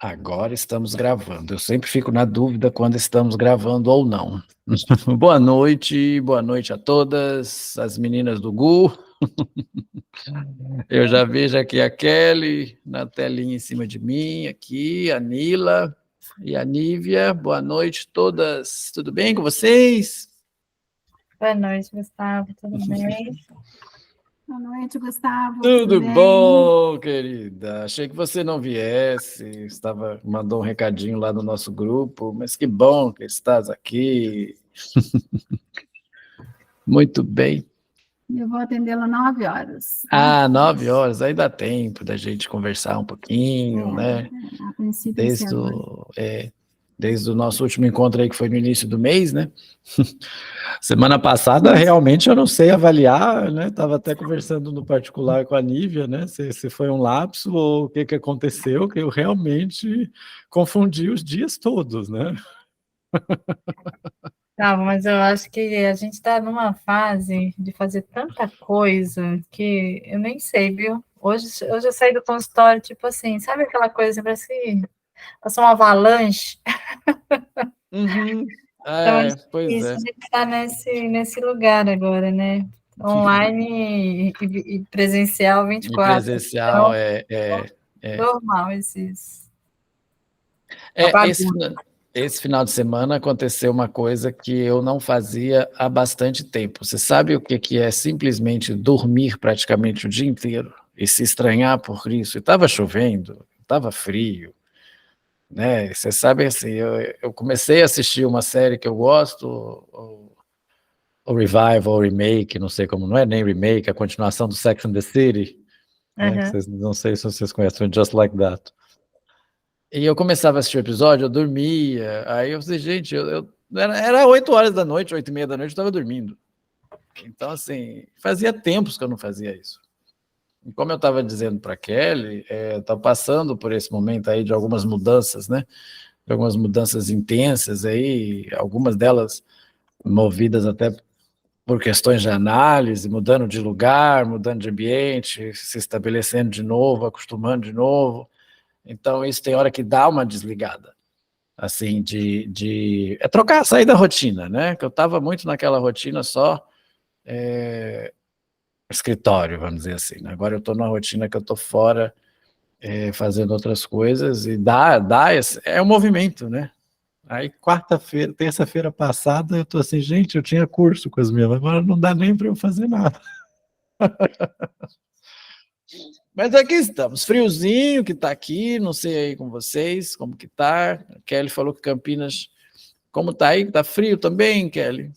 Agora estamos gravando. Eu sempre fico na dúvida quando estamos gravando ou não. Boa noite a todas, as meninas do Gu. Eu já vejo aqui a Kelly na telinha em cima de mim, aqui, a Nila e a Nívia. Boa noite todas. Tudo bem com vocês? Boa noite, Gustavo. Tudo bem? Boa noite, Gustavo. Tudo bem? bom, querida? Achei que você não viesse. Mandou um recadinho lá no nosso grupo, mas que bom que estás aqui. Muito bem. Eu vou atendê-la 9 horas. 9 horas, aí dá tempo da gente conversar um pouquinho, né? A princípio, desde o nosso último encontro aí, que foi no início do mês, né? Semana passada, realmente, eu não sei avaliar, né? Estava até conversando no particular com a Nívia, né? Se foi um lapso ou o que aconteceu, que eu realmente confundi os dias todos, né? Tá, mas eu acho que a gente está numa fase de fazer tanta coisa que eu nem sei, viu? Hoje eu saí do consultório, tipo assim, sabe aquela coisa, parece que passou uma avalanche. Uhum. Então, Pois isso, é. a gente está nesse lugar agora, né? Online e presencial 24. E presencial então, normal esses. Esse final de semana aconteceu uma coisa que eu não fazia há bastante tempo. Você sabe o que é simplesmente dormir praticamente o dia inteiro e se estranhar por isso? Estava chovendo, estava frio, né? Você sabe, assim, eu comecei a assistir uma série que eu gosto, o Revival, o Remake, não sei como, não é nem remake, a continuação do Sex and the City, né? Não sei se vocês conhecem, Just Like That. E eu começava a assistir o episódio, eu dormia, aí eu falei, gente, era 8 horas da noite, 8h30 da noite, eu estava dormindo. Então, assim, fazia tempos que eu não fazia isso. E como eu estava dizendo para a Kelly, está passando por esse momento aí de algumas mudanças, né? De algumas mudanças intensas aí, algumas delas movidas até por questões de análise, mudando de lugar, mudando de ambiente, se estabelecendo de novo, acostumando de novo. Então, isso tem hora que dá uma desligada, assim, sair da rotina, né? Que eu estava muito naquela rotina só escritório, vamos dizer assim, né? Agora eu estou numa rotina que eu estou fora, fazendo outras coisas, e é um movimento, né? Aí terça-feira passada, eu estou assim, gente, eu tinha curso com as minhas, agora não dá nem para eu fazer nada. Mas aqui estamos, friozinho que está aqui, não sei aí com vocês, como que tá. A Kelly falou que Campinas, como tá aí? Tá frio também, Kelly?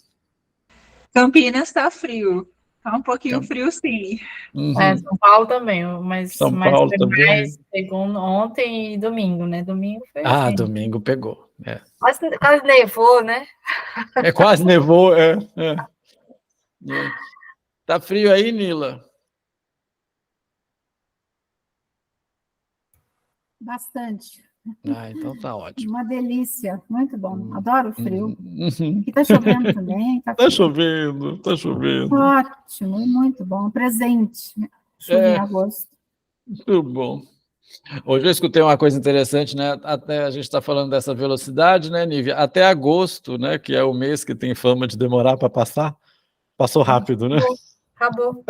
Campinas está frio, tá um pouquinho frio, sim. Uhum. São Paulo também, mas São Paulo foi também. mais segundo, ontem e domingo, né? Domingo foi assim. Domingo pegou. Quase nevou, né? Quase nevou, Tá frio aí, Nila? Bastante. Então tá ótimo. Uma delícia, muito bom. Adoro o frio. Uhum. Aqui tá chovendo também. Tá chovendo. Ótimo, muito bom. Presente. Chuva em agosto. Muito bom. Hoje eu escutei uma coisa interessante, né? Até a gente está falando dessa velocidade, né, Nívia? Até agosto, né? Que é o mês que tem fama de demorar para passar. Passou rápido, né? Acabou.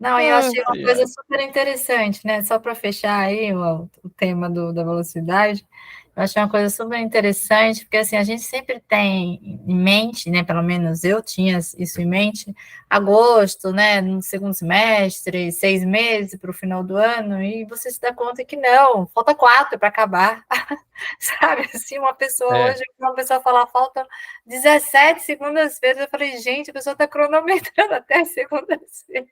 Não, eu achei uma coisa super interessante, né? Só para fechar aí o tema da velocidade, eu achei uma coisa super interessante, porque assim, a gente sempre tem em mente, né? Pelo menos eu tinha isso em mente, agosto, né? No segundo semestre, 6 meses para o final do ano, e você se dá conta que não, falta 4 para acabar. Sabe, assim, uma pessoa falar, faltam 17 segundas-feiras, eu falei, gente, a pessoa está cronometrando até segundas-feiras.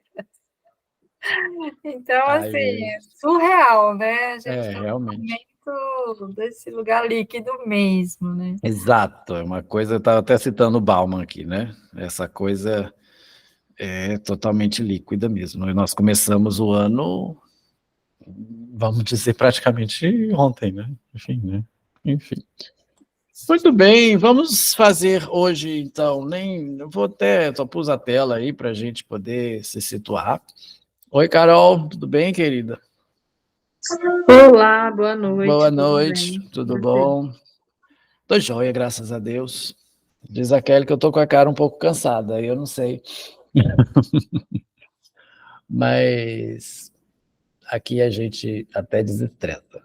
Então, assim, surreal, né? A gente está no momento desse lugar líquido mesmo, né? Exato, é uma coisa, eu estava até citando o Bauman aqui, né? Essa coisa é totalmente líquida mesmo. Nós começamos o ano, vamos dizer, praticamente ontem, né? Enfim. Muito bem, vamos fazer hoje, então, só pus a tela aí para a gente poder se situar. Oi, Carol, tudo bem, querida? Olá, boa noite. Boa noite, tudo bom? Tô joia, graças a Deus. Diz a Kelly que eu tô com a cara um pouco cansada, eu não sei. Mas aqui a gente até desestressa,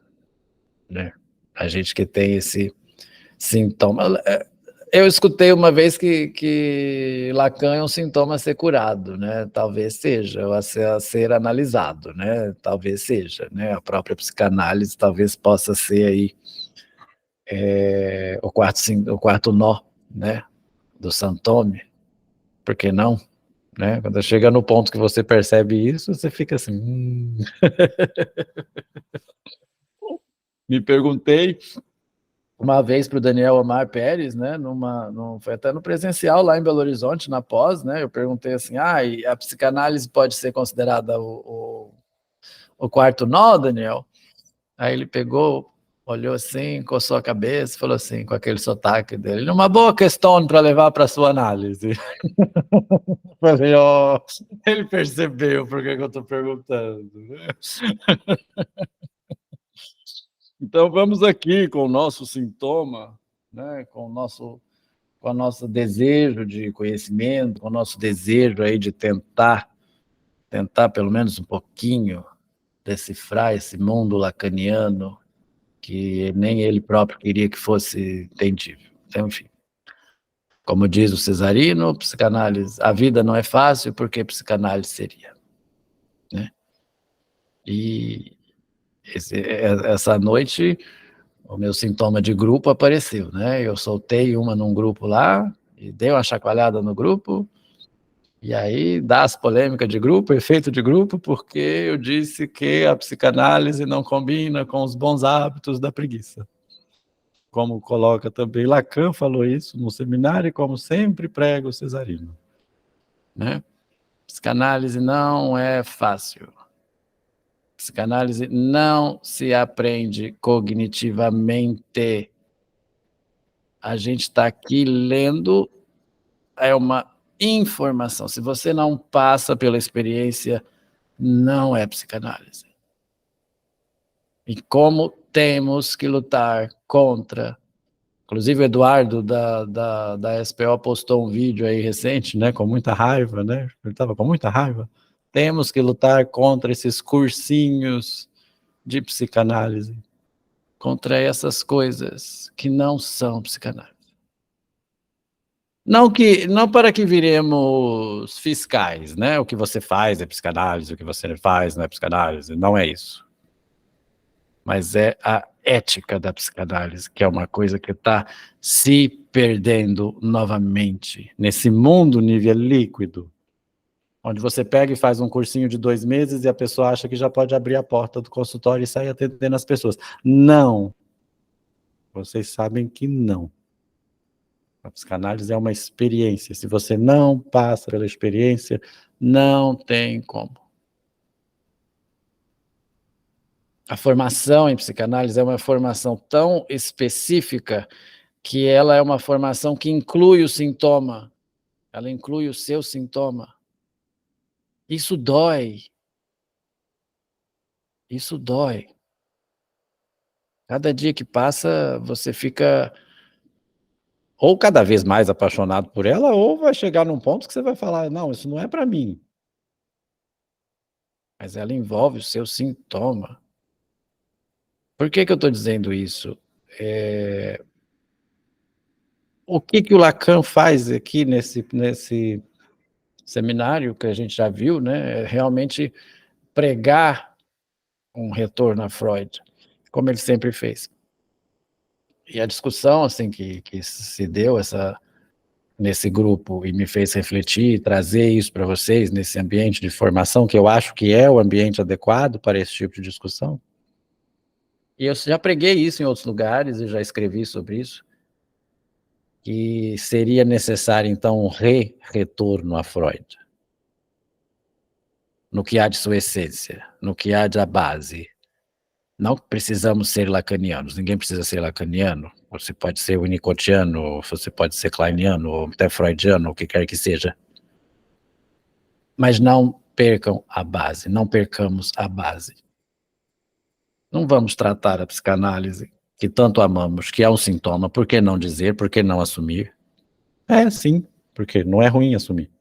né? A gente que tem esse sintoma. Eu escutei uma vez que Lacan é um sintoma a ser curado, né? Talvez seja, ou a ser analisado, né? Talvez seja, né? A própria psicanálise talvez possa ser aí o quarto nó, né? Do sintoma, por que não? Né? Quando chega no ponto que você percebe isso, você fica assim... Me perguntei uma vez para o Daniel Omar Pérez, né, foi até no presencial lá em Belo Horizonte, na pós, né, eu perguntei assim, e a psicanálise pode ser considerada o quarto nó, Daniel? Aí ele pegou, olhou assim, coçou a cabeça, falou assim, com aquele sotaque dele, uma boa questão para levar para sua análise. Falei, ele percebeu por que eu estou perguntando, né? Então vamos aqui com o nosso sintoma, né, com o nosso desejo de conhecimento, com o nosso desejo aí de tentar pelo menos um pouquinho decifrar esse mundo lacaniano que nem ele próprio queria que fosse entendível. Então, enfim, como diz o Cesarino, psicanálise, a vida não é fácil porque psicanálise seria, né? E essa noite o meu sintoma de grupo apareceu, né? Eu soltei uma num grupo lá, e dei uma chacoalhada no grupo, e aí dá as polêmicas de grupo, efeito de grupo, porque eu disse que a psicanálise não combina com os bons hábitos da preguiça. Como coloca também Lacan, falou isso no seminário, e como sempre prega o Cesarino, né? Psicanálise não é fácil. Psicanálise não se aprende cognitivamente. A gente está aqui lendo, é uma informação. Se você não passa pela experiência, não é psicanálise. E como temos que lutar contra... Inclusive o Eduardo da SPO postou um vídeo aí recente, né, com muita raiva, né? Ele estava com muita raiva. Temos que lutar contra esses cursinhos de psicanálise, contra essas coisas que não são psicanálise. Não para que viremos fiscais, né? O que você faz é psicanálise, o que você faz não é psicanálise, não é isso. Mas é a ética da psicanálise, que é uma coisa que está se perdendo novamente nesse mundo nível líquido, onde você pega e faz um cursinho de 2 meses e a pessoa acha que já pode abrir a porta do consultório e sair atendendo as pessoas. Não. Vocês sabem que não. A psicanálise é uma experiência. Se você não passa pela experiência, não tem como. A formação em psicanálise é uma formação tão específica que ela é uma formação que inclui o sintoma. Ela inclui o seu sintoma. Isso dói. Isso dói. Cada dia que passa, você fica ou cada vez mais apaixonado por ela, ou vai chegar num ponto que você vai falar, não, isso não é para mim. Mas ela envolve o seu sintoma. Por que eu estou dizendo isso? O que o Lacan faz aqui nesse seminário que a gente já viu, né? É realmente pregar um retorno a Freud, como ele sempre fez. E a discussão assim, que se deu nesse grupo e me fez refletir, trazer isso para vocês, nesse ambiente de formação, que eu acho que é o ambiente adequado para esse tipo de discussão. E eu já preguei isso em outros lugares, e já escrevi sobre isso, que seria necessário, então, um retorno a Freud, no que há de sua essência, no que há da base. Não precisamos ser lacanianos, ninguém precisa ser lacaniano, você pode ser winnicottiano, você pode ser kleiniano, ou até freudiano, o que quer que seja. Mas não percam a base, não percamos a base. Não vamos tratar a psicanálise que tanto amamos, que é um sintoma, por que não dizer, por que não assumir? Sim, porque não é ruim assumir,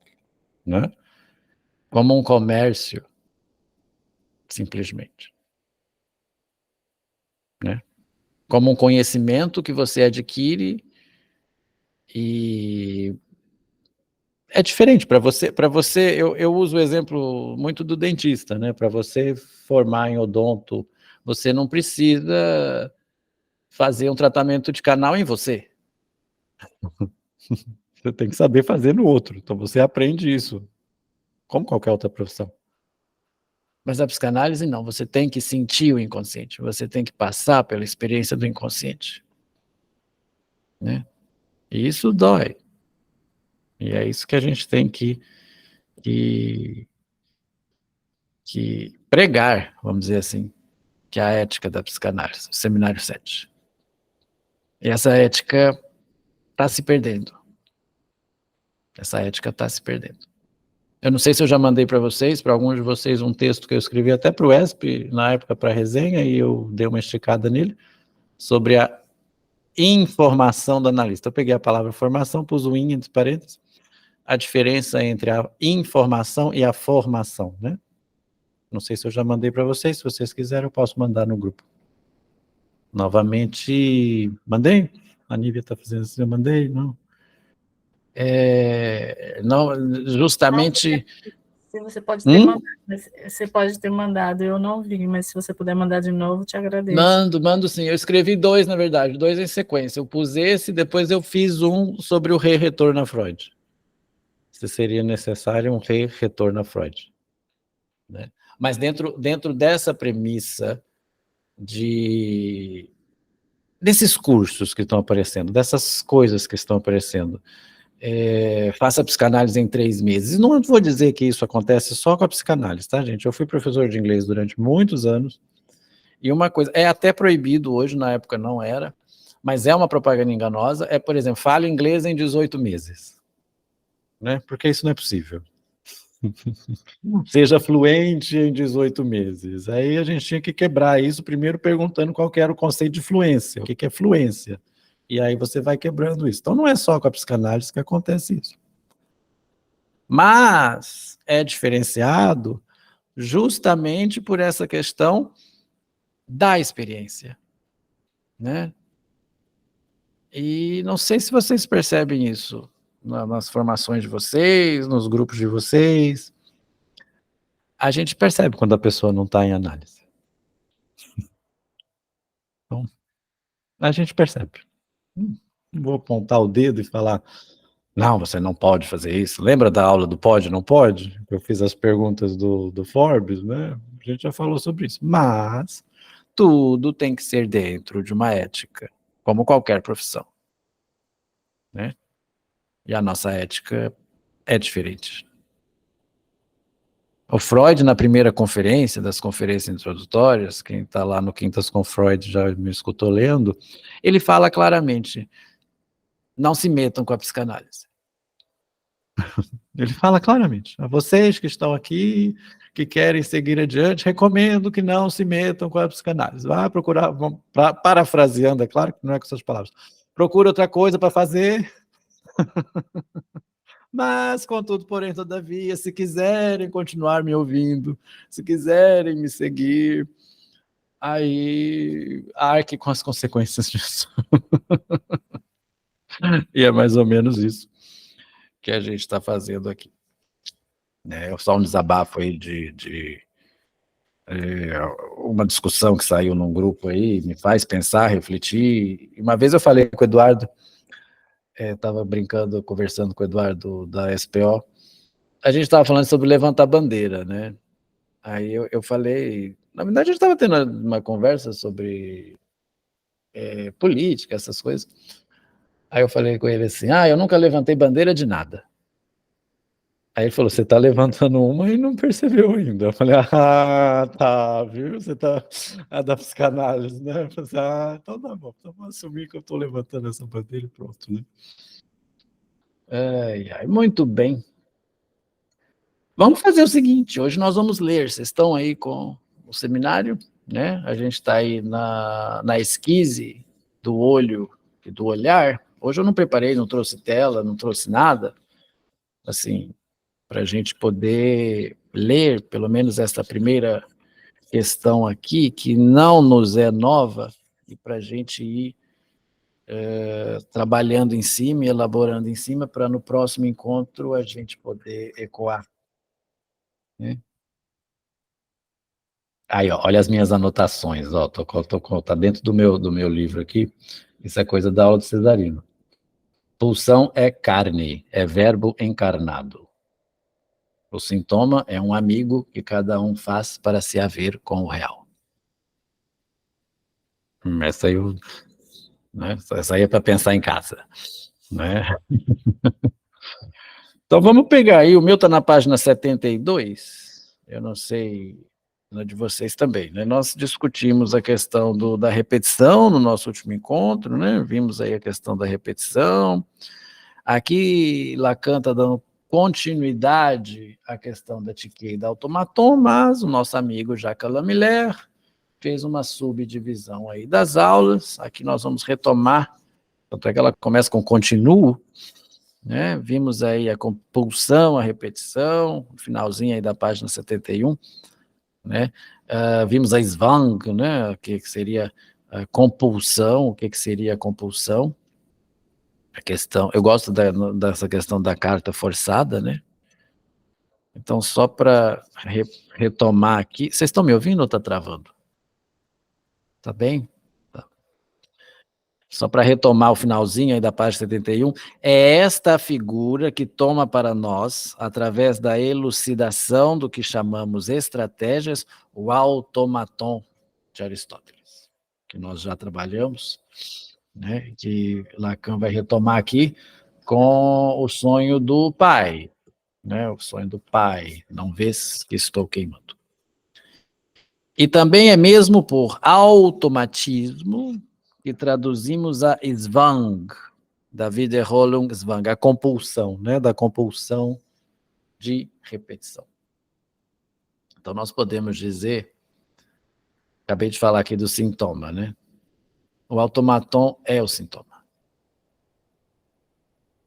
né? Como um comércio, simplesmente, né? Como um conhecimento que você adquire e é diferente para você. Eu uso o exemplo muito do dentista, né? Para você formar em odonto, você não precisa fazer um tratamento de canal em você. Você tem que saber fazer no outro. Então você aprende isso, como qualquer outra profissão. Mas a psicanálise não, você tem que sentir o inconsciente, você tem que passar pela experiência do inconsciente, né? E isso dói. E é isso que a gente tem que pregar, vamos dizer assim, que é a ética da psicanálise, o Seminário 7. E essa ética está se perdendo. Essa ética está se perdendo. Eu não sei se eu já mandei para vocês, para alguns de vocês, um texto que eu escrevi até para o ESP, na época, para resenha, e eu dei uma esticada nele, sobre a informação do analista. Eu peguei a palavra formação, pus o in entre parênteses, a diferença entre a informação e a formação, né? Não sei se eu já mandei para vocês, se vocês quiserem eu posso mandar no grupo. Novamente, mandei? A Nívia está fazendo assim, eu mandei? Não. Não, justamente... Se você pode ter mandado, você pode ter mandado, eu não vi, mas se você puder mandar de novo, te agradeço. Mando sim, eu escrevi 2, na verdade, 2 em sequência, eu pus esse, depois eu fiz um sobre o retorno a Freud. Se seria necessário um retorno a Freud, né? Mas dentro dessa premissa desses cursos que estão aparecendo, dessas coisas que estão aparecendo, faça psicanálise em 3 meses. Não vou dizer que isso acontece só com a psicanálise, tá, gente? Eu fui professor de inglês durante muitos anos, e uma coisa, é até proibido hoje, na época não era, mas é uma propaganda enganosa, por exemplo, fale inglês em 18 meses, né? Porque isso não é possível. Seja fluente em 18 meses. Aí a gente tinha que quebrar isso primeiro perguntando qual que era o conceito de fluência, o que é fluência. E aí você vai quebrando isso. Então não é só com a psicanálise que acontece isso. Mas é diferenciado justamente por essa questão da experiência, né? E não sei se vocês percebem isso nas formações de vocês, nos grupos de vocês. A gente percebe quando a pessoa não está em análise. Então, a gente percebe. Não vou apontar o dedo e falar, não, você não pode fazer isso. Lembra da aula do pode, não pode? Eu fiz as perguntas do Forbes, né? A gente já falou sobre isso. Mas tudo tem que ser dentro de uma ética, como qualquer profissão, né? E a nossa ética é diferente. O Freud, na primeira conferência, das conferências introdutórias, quem está lá no Quintas com Freud já me escutou lendo, ele fala claramente, não se metam com a psicanálise. Ele fala claramente, a vocês que estão aqui, que querem seguir adiante, recomendo que não se metam com a psicanálise. Vá procurar, parafraseando, é claro que não é com essas palavras, procura outra coisa para fazer... Mas, contudo, porém, todavia, se quiserem continuar me ouvindo, se quiserem me seguir, aí arque com as consequências disso. E é mais ou menos isso que a gente está fazendo aqui. É só um desabafo aí de uma discussão que saiu num grupo aí, me faz pensar, refletir. Uma vez eu falei com o Eduardo, estava brincando, conversando com o Eduardo da SPO, a gente estava falando sobre levantar bandeira, né? Aí eu falei, na verdade a gente estava tendo uma conversa sobre política, essas coisas. Aí eu falei com ele assim, eu nunca levantei bandeira de nada. Aí ele falou, você está levantando uma e não percebeu ainda. Eu falei, tá, viu? Você está da psicanálise, né? Eu falei, então tá bom, então vou assumir que eu estou levantando essa bandeira e pronto, né? Muito bem. Vamos fazer o seguinte, hoje nós vamos ler, vocês estão aí com o seminário, né? A gente está aí na esquise do olho e do olhar. Hoje eu não preparei, não trouxe tela, não trouxe nada, assim, para a gente poder ler, pelo menos esta primeira questão aqui, que não nos é nova, e para a gente ir trabalhando em cima e elaborando em cima, para no próximo encontro a gente poder ecoar, né? Aí, ó, olha as minhas anotações, ó, tá dentro do meu livro aqui, isso é coisa da aula do Cesarino. Pulsão é carne, é verbo encarnado. O sintoma é um amigo que cada um faz para se haver com o real. Essa aí, né? Essa aí é para pensar em casa, né? Então vamos pegar aí, o meu está na página 72, eu não sei, na de vocês também, né? Nós discutimos a questão da repetição no nosso último encontro, né? Vimos aí a questão da repetição. Aqui Lacan está dando continuidade à questão da Tiquet e da automaton, mas o nosso amigo Jacques Lamillère fez uma subdivisão aí das aulas. Aqui nós vamos retomar, tanto é que ela começa com continuo, né? Vimos aí a compulsão, a repetição, finalzinho aí da página 71, né? Vimos a Zwang, né? Que seria a compulsão, o que seria a compulsão? A questão, eu gosto dessa questão da carta forçada, né? Então, só para retomar aqui, vocês estão me ouvindo ou está travando? Tá bem? Tá. Só para retomar o finalzinho aí da página 71, é esta a figura que toma para nós, através da elucidação do que chamamos estratégias, o automaton de Aristóteles, que nós já trabalhamos, né? Que Lacan vai retomar aqui com o sonho do pai, né? O sonho do pai, não vês que estou queimando. E também é mesmo por automatismo que traduzimos a Zwang, da Wiederholung Zwang, a compulsão, né? Da compulsão de repetição. Então nós podemos dizer, acabei de falar aqui do sintoma, né? O automaton é o sintoma,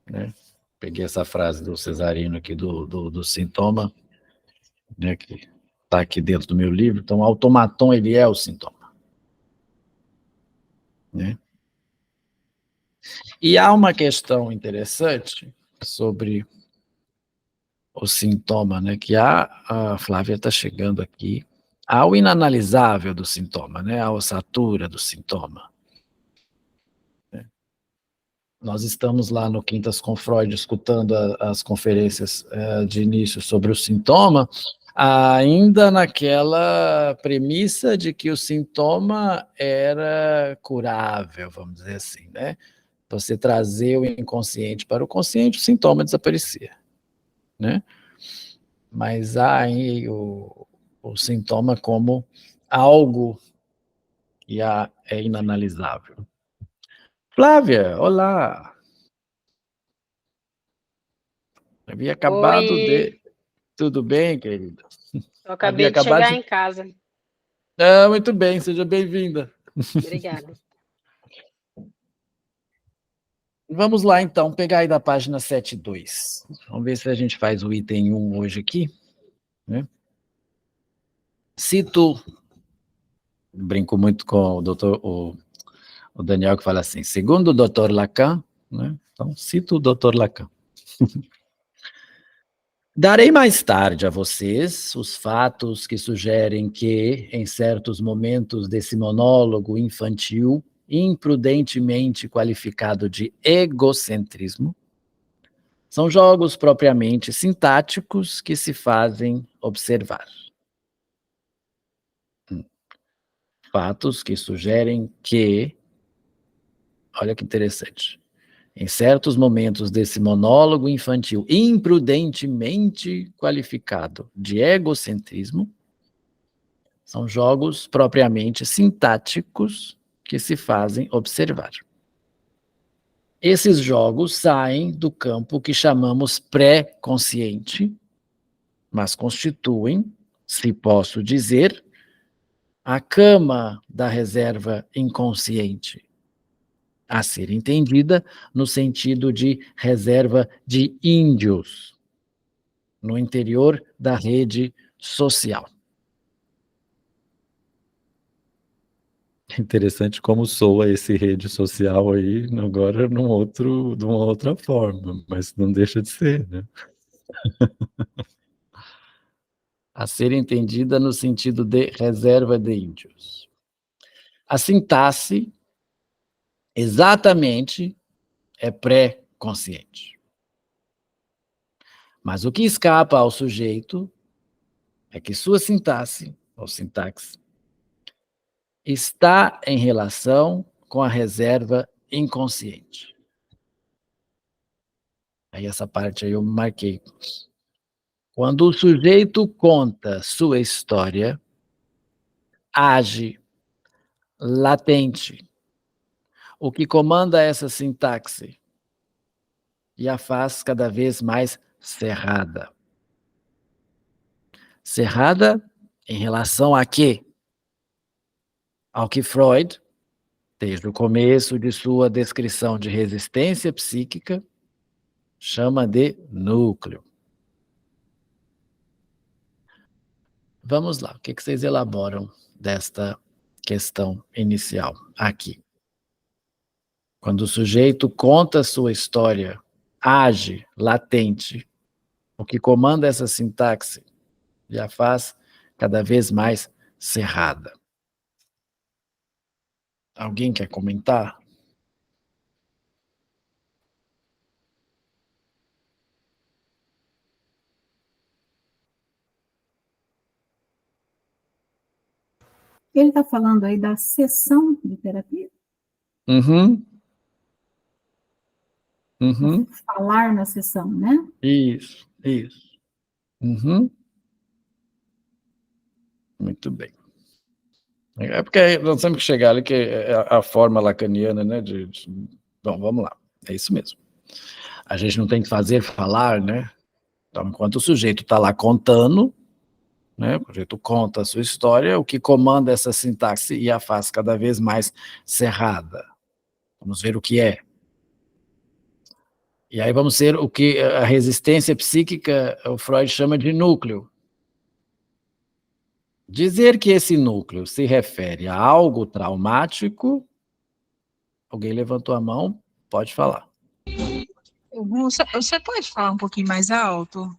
né? Peguei essa frase do Cesarino aqui do sintoma, né, que está aqui dentro do meu livro. Então, o automaton, ele é o sintoma, né? E há uma questão interessante sobre o sintoma, né, que a Flávia está chegando aqui, há o inanalisável do sintoma, né, a ossatura do sintoma. Nós estamos lá no Quintas com Freud, escutando as conferências de início sobre o sintoma, ainda naquela premissa de que o sintoma era curável, vamos dizer assim, né? Você trazer o inconsciente para o consciente, o sintoma desaparecia, né? Mas há aí o sintoma como algo que é inanalisável. Flávia, olá! Havia acabado de... Tudo bem, querida? Eu acabei de chegar em casa. Muito bem, seja bem-vinda. Obrigada. Vamos lá, então, pegar aí da página 72. Vamos ver se a gente faz o item 1 hoje aqui, né? Cito, brinco muito com o Daniel, que fala assim, segundo o Dr. Lacan, né? Então, cito o Dr. Lacan. Darei mais tarde a vocês os fatos que sugerem que, em certos momentos desse monólogo infantil, imprudentemente qualificado de egocentrismo, são jogos propriamente sintáticos que se fazem observar. Fatos que sugerem que, olha que interessante, em certos momentos desse monólogo infantil imprudentemente qualificado de egocentrismo, são jogos propriamente sintáticos que se fazem observar. Esses jogos saem do campo que chamamos pré-consciente, mas constituem, se posso dizer, a cama da reserva inconsciente, a ser entendida no sentido de reserva de índios, no interior da rede social. Interessante como soa esse rede social aí, agora de uma outra forma, mas não deixa de ser, né? A ser entendida no sentido de reserva de índios. A sintaxe, exatamente, é pré-consciente. Mas o que escapa ao sujeito é que sua sintaxe, ou sintaxe, está em relação com a reserva inconsciente. Aí essa parte aí eu marquei. Quando o sujeito conta sua história, age latente, o que comanda essa sintaxe e a faz cada vez mais cerrada. Cerrada em relação a quê? Ao que Freud, desde o começo de sua descrição de resistência psíquica, chama de núcleo. Vamos lá, o que vocês elaboram desta questão inicial aqui? Quando o sujeito conta sua história, age latente, o que comanda essa sintaxe e a faz cada vez mais cerrada. Alguém quer comentar? Ele está falando aí da sessão de terapia? Uhum. Uhum. Falar na sessão, né? Isso. Uhum. Muito bem. É porque nós temos que chegar ali, que é a forma lacaniana, né? Bom, vamos lá. É isso mesmo. A gente não tem que fazer falar, né? Então, enquanto o sujeito está lá contando, né? O sujeito conta a sua história, o que comanda essa sintaxe e a faz cada vez mais cerrada. Vamos ver o que é. E aí vamos ver o que a resistência psíquica, o Freud chama de núcleo. Dizer que esse núcleo se refere a algo traumático, alguém levantou a mão, pode falar. Você pode falar um pouquinho mais alto?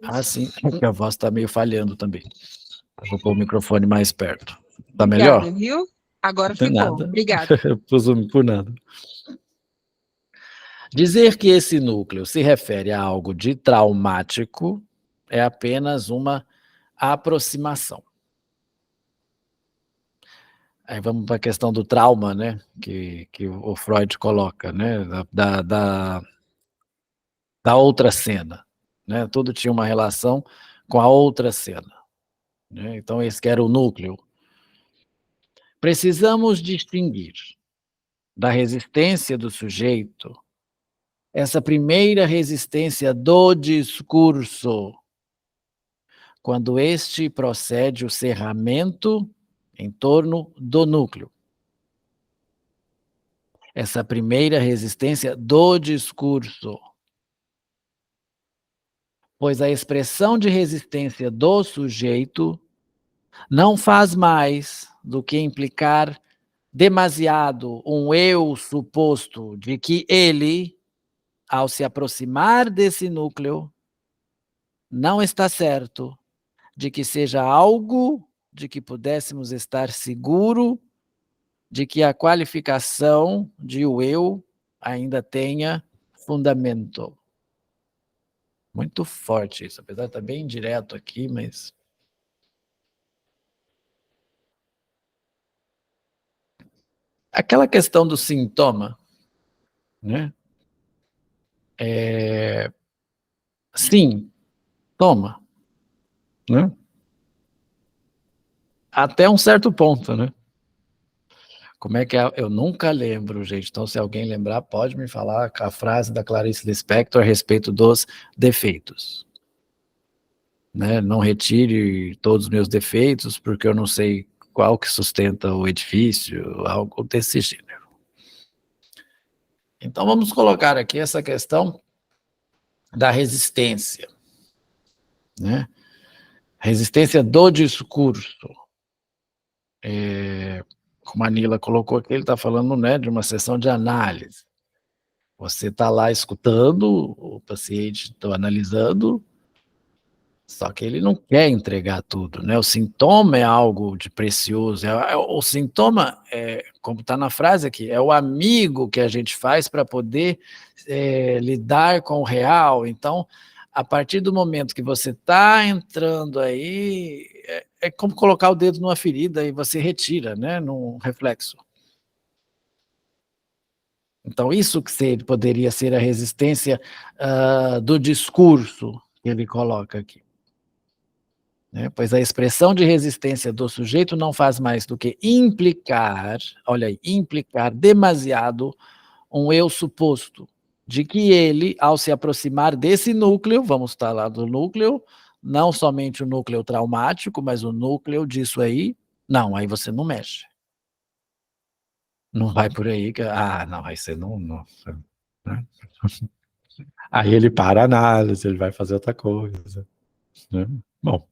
Ah, sim, porque a voz está meio falhando também. Vou pôr o microfone mais perto. Tá Obrigada, melhor? viu? Agora ficou. Nada. Obrigada. Presumo por nada. Dizer que esse núcleo se refere a algo de traumático é apenas uma aproximação. Aí vamos para a questão do trauma, né, que o Freud coloca, né, da outra cena, né, tudo tinha uma relação com a outra cena, né, então esse que era o núcleo. Precisamos distinguir da resistência do sujeito, essa primeira resistência do discurso, quando este procede o cerramento em torno do núcleo. Essa primeira resistência do discurso. Pois a expressão de resistência do sujeito não faz mais do que implicar demasiado um eu suposto de que ele, ao se aproximar desse núcleo, não está certo de que seja algo de que pudéssemos estar seguro de que a qualificação de o eu ainda tenha fundamento. Muito forte isso, apesar de estar bem direto aqui, mas... Aquela questão do sintoma, né? Sim, toma, né? Até um certo ponto, né? Como é que é? Eu nunca lembro, gente. Então, se alguém lembrar, pode me falar a frase da Clarice Lispector a respeito dos defeitos. Né? Não retire todos os meus defeitos, porque eu não sei qual que sustenta o edifício, algo desse gênero. Então vamos colocar aqui essa questão da resistência, né? Resistência do discurso. Como a Nila colocou aqui, ele está falando, né, de uma sessão de análise. Você está lá escutando, o paciente está analisando, só que ele não quer entregar tudo, né? O sintoma é algo de precioso. O sintoma, como está na frase aqui, é o amigo que a gente faz para poder lidar com o real. Então, a partir do momento que você está entrando aí, é como colocar o dedo numa ferida e você retira, né, num reflexo. Então, isso que poderia ser a resistência do discurso que ele coloca aqui. Né? Pois a expressão de resistência do sujeito não faz mais do que implicar, olha aí, implicar demasiado um eu suposto, de que ele, ao se aproximar desse núcleo, vamos falar do núcleo, não somente o núcleo traumático, mas o núcleo disso aí, não, aí você não mexe. Não vai por aí, não, aí você não né? Aí ele para a análise, ele vai fazer outra coisa. Né? Bom.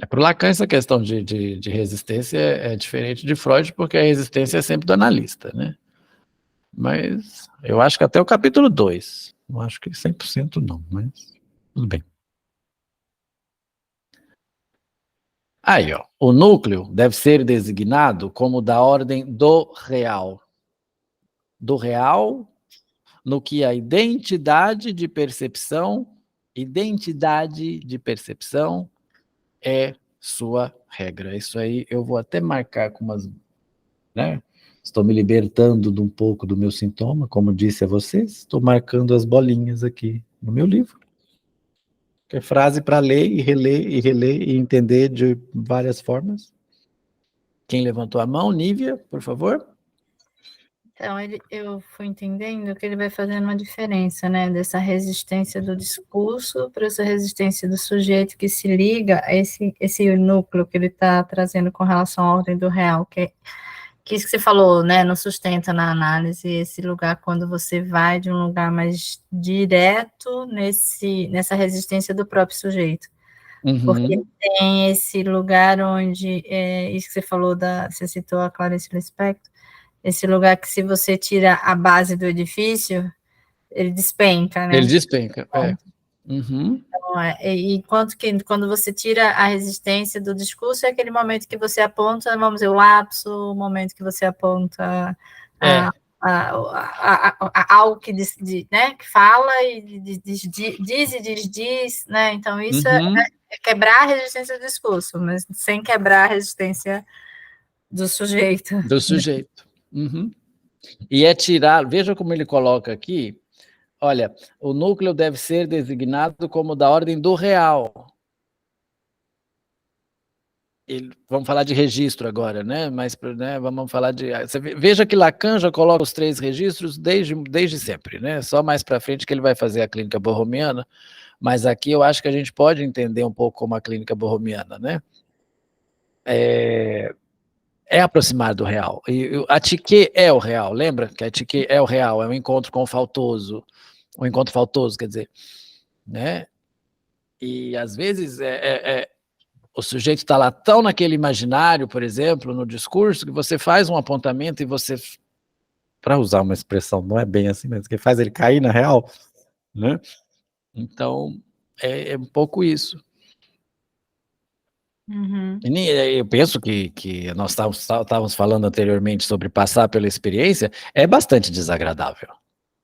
Para o Lacan, essa questão de resistência é diferente de Freud, porque a resistência é sempre do analista, né? Mas eu acho que até o capítulo 2, não acho que 100% não, mas tudo bem. Aí, ó, o núcleo deve ser designado como da ordem do real. Do real, no que a identidade de percepção é sua regra. Isso aí eu vou até marcar com umas, né? Estou me libertando de um pouco do meu sintoma, como disse a vocês, estou marcando as bolinhas aqui no meu livro. Que é frase para ler e reler e entender de várias formas. Quem levantou a mão? Nívia, por favor. Então, eu fui entendendo que ele vai fazendo uma diferença, né, dessa resistência do discurso para essa resistência do sujeito que se liga a esse núcleo que ele está trazendo com relação à ordem do real, que isso que você falou, né, não sustenta na análise, esse lugar quando você vai de um lugar mais direto nessa resistência do próprio sujeito. Uhum. Porque tem esse lugar onde, isso que você falou, você citou a Clarice Lispector, esse lugar que se você tira a base do edifício, ele despenca, né? Ele despenca, Uhum. Então, enquanto que quando você tira a resistência do discurso, é aquele momento que você aponta, vamos dizer, o lapso, o momento que você aponta algo que diz, né, que fala e diz, né? Então, isso é quebrar a resistência do discurso, mas sem quebrar a resistência do sujeito. Do sujeito. Uhum. E é tirar, veja como ele coloca aqui, olha, o núcleo deve ser designado como da ordem do real. Vamos falar de registro agora, né? Mas, né, vamos falar de... Veja que Lacan já coloca os 3 registros desde sempre, né? Só mais para frente que ele vai fazer a clínica borromiana, mas aqui eu acho que a gente pode entender um pouco como a clínica borromiana, né? É aproximar do real. E a tique é o real, lembra? Que a tique é o real, é um encontro com o faltoso. Um encontro faltoso, quer dizer, né? E às vezes o sujeito está lá tão naquele imaginário, por exemplo, no discurso, que você faz um apontamento e você, para usar uma expressão, não é bem assim, mas que faz ele cair na real, né? Então, é um pouco isso. Uhum. Eu penso que nós estávamos falando anteriormente sobre passar pela experiência, é bastante desagradável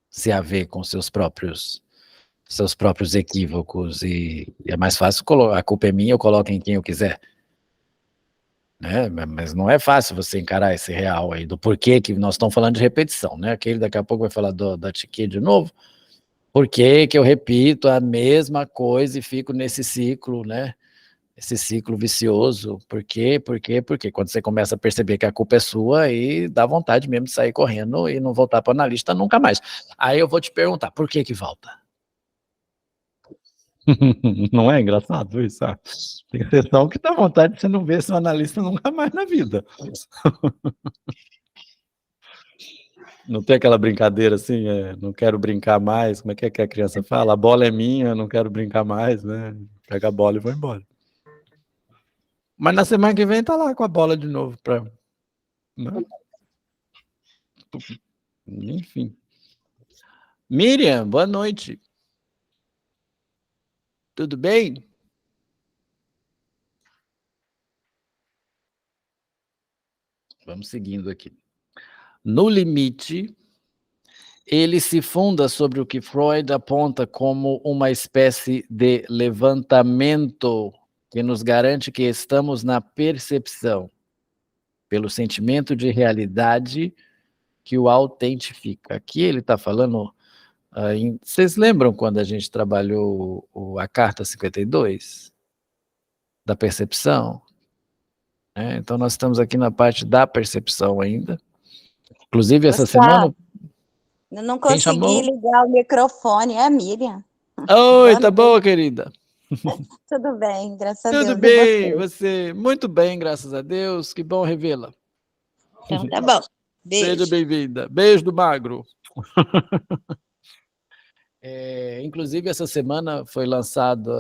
se haver com seus próprios equívocos, e é mais fácil, a culpa é minha, eu coloco em quem eu quiser. Né? Mas não é fácil você encarar esse real aí, do porquê que nós estamos falando de repetição, né? Aquele daqui a pouco vai falar da tique de novo, por que eu repito a mesma coisa e fico nesse ciclo, né? Esse ciclo vicioso, por quê? Quando você começa a perceber que a culpa é sua, aí dá vontade mesmo de sair correndo e não voltar para o analista nunca mais. Aí eu vou te perguntar, por que volta? Não é engraçado isso? Tem sessão que dá vontade de você não ver seu analista nunca mais na vida. Não tem aquela brincadeira assim, não quero brincar mais, como é que a criança fala? A bola é minha, não quero brincar mais, né? Pega a bola e vai embora. Mas na semana que vem tá lá com a bola de novo, né? Enfim. Miriam, boa noite. Tudo bem? Vamos seguindo aqui. No limite, ele se funda sobre o que Freud aponta como uma espécie de levantamento que nos garante que estamos na percepção, pelo sentimento de realidade que o autentifica. Aqui ele está falando... vocês lembram quando a gente trabalhou a Carta 52? Da percepção? Então nós estamos aqui na parte da percepção ainda. Inclusive essa semana... Eu não consegui ligar o microfone, é a Miriam. Oi, tá boa, querida? Tudo bem, graças a Deus. Tudo bem, você? Muito bem, graças a Deus. Que bom revê-la. Então tá bom. Beijo. Seja bem-vinda. Beijo do magro. Inclusive, essa semana foi lançado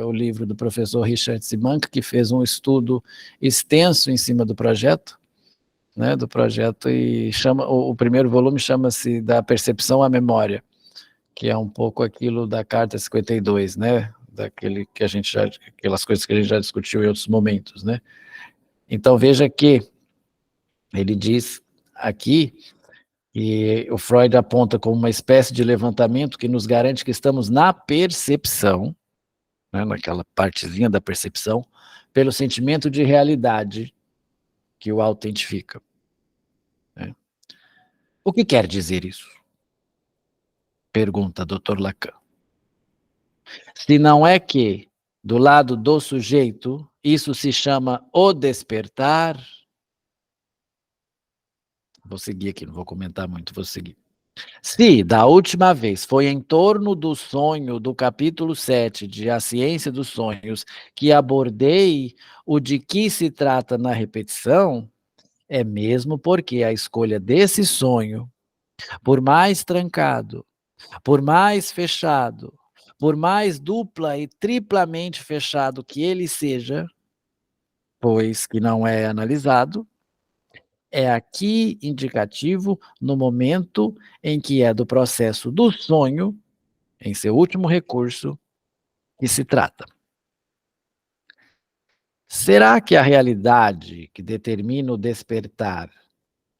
o livro do professor Richard Simank, que fez um estudo extenso em cima do projeto, né, e o primeiro volume chama-se Da Percepção à Memória, que é um pouco aquilo da Carta 52, né, aquelas coisas que a gente já discutiu em outros momentos, né. Então veja que ele diz aqui e o Freud aponta como uma espécie de levantamento que nos garante que estamos na percepção, né, naquela partezinha da percepção, pelo sentimento de realidade que o autentifica. Né? O que quer dizer isso? Pergunta Dr. Lacan. Se não é que, do lado do sujeito, isso se chama o despertar... Vou seguir aqui, não vou comentar muito, vou seguir. Se, da última vez, foi em torno do sonho do capítulo 7 de A Ciência dos Sonhos que abordei o de que se trata na repetição, é mesmo porque a escolha desse sonho, por mais trancado, por mais fechado, por mais dupla e triplamente fechado que ele seja, pois que não é analisado, é aqui indicativo no momento em que é do processo do sonho, em seu último recurso, que se trata. Será que a realidade que determina o despertar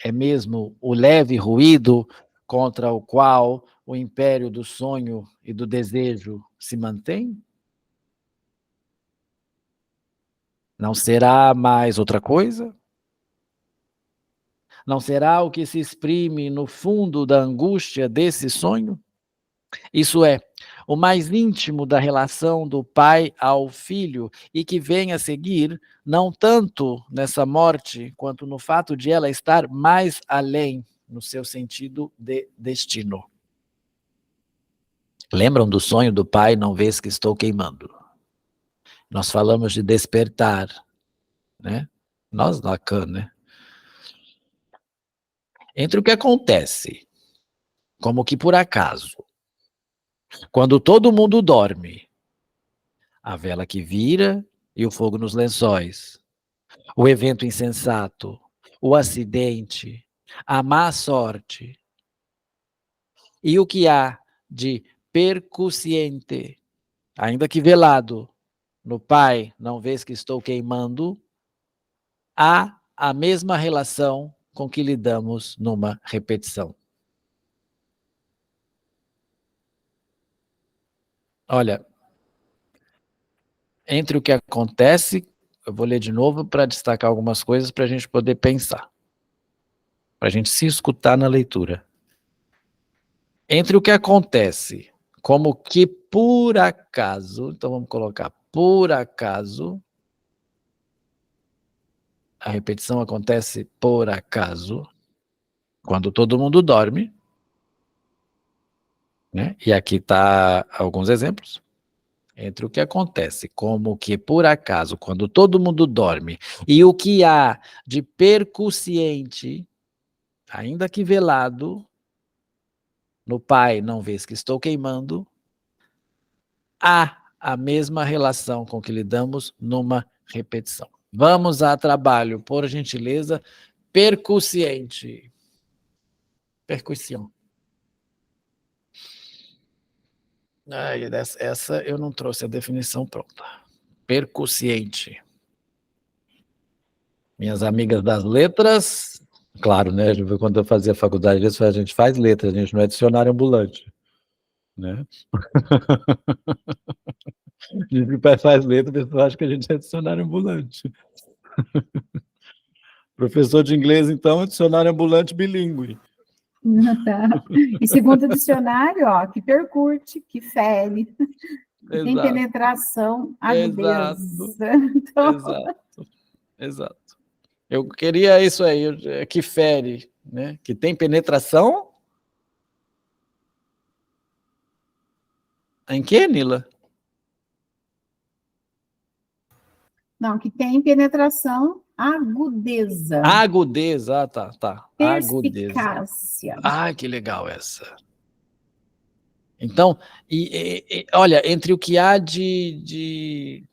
é mesmo o leve ruído contra o qual o império do sonho e do desejo se mantém? Não será mais outra coisa? Não será o que se exprime no fundo da angústia desse sonho? Isso é, o mais íntimo da relação do pai ao filho e que vem a seguir, não tanto nessa morte, quanto no fato de ela estar mais além no seu sentido de destino. Lembram do sonho do pai, não vês que estou queimando? Nós falamos de despertar, né? Nós, Lacan, né? Entre o que acontece, como que por acaso, quando todo mundo dorme, a vela que vira e o fogo nos lençóis, o evento insensato, o acidente, a má sorte, e o que há de percussiente, ainda que velado, no pai, não vês que estou queimando, há a mesma relação com que lidamos numa repetição. Olha, entre o que acontece, eu vou ler de novo para destacar algumas coisas para a gente poder pensar, para a gente se escutar na leitura. Entre o que acontece, como que por acaso, então vamos colocar por acaso, a repetição acontece por acaso, quando todo mundo dorme, né? E aqui tá alguns exemplos. entre o que acontece como que, por acaso, quando todo mundo dorme, e o que há de percussiente, ainda que velado, no Pai, não vês que estou queimando, há a mesma relação com que lidamos numa repetição. Vamos a trabalho, por gentileza, percussiente. Percussão. Essa eu não trouxe a definição pronta. Percussiente. Minhas amigas das letras, claro, né? Quando eu fazia faculdade, a gente faz letras, a gente não é dicionário ambulante, né? A gente faz letras, a pessoa acha que a gente é dicionário ambulante. Professor de inglês, então, é dicionário ambulante bilíngue. Tá. E segundo o dicionário, ó, que percute, que fere, que tem penetração, agudeza. Então... Exato. Eu queria isso aí, que fere, né? Que tem penetração. Em que, Nila? Não, que tem penetração, agudeza. Agudeza, tá. Perspicácia. Agudeza. Que legal essa. Então, olha, entre o que há de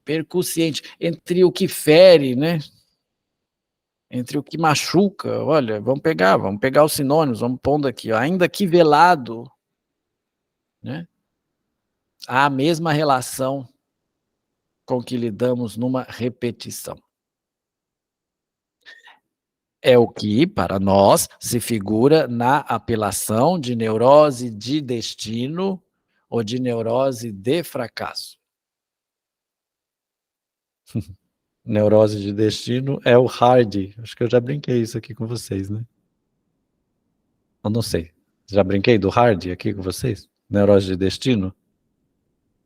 percussiente, entre o que fere, né? Entre o que machuca, olha, vamos pegar os sinônimos, vamos pondo aqui, ó, ainda que velado, né? Há a mesma relação com que lidamos numa repetição. É o que, para nós, se figura na apelação de neurose de destino ou de neurose de fracasso. Neurose de destino é o Hardy. Acho que eu já brinquei isso aqui com vocês, né? Eu não sei. Já brinquei do Hardy aqui com vocês? Neurose de destino?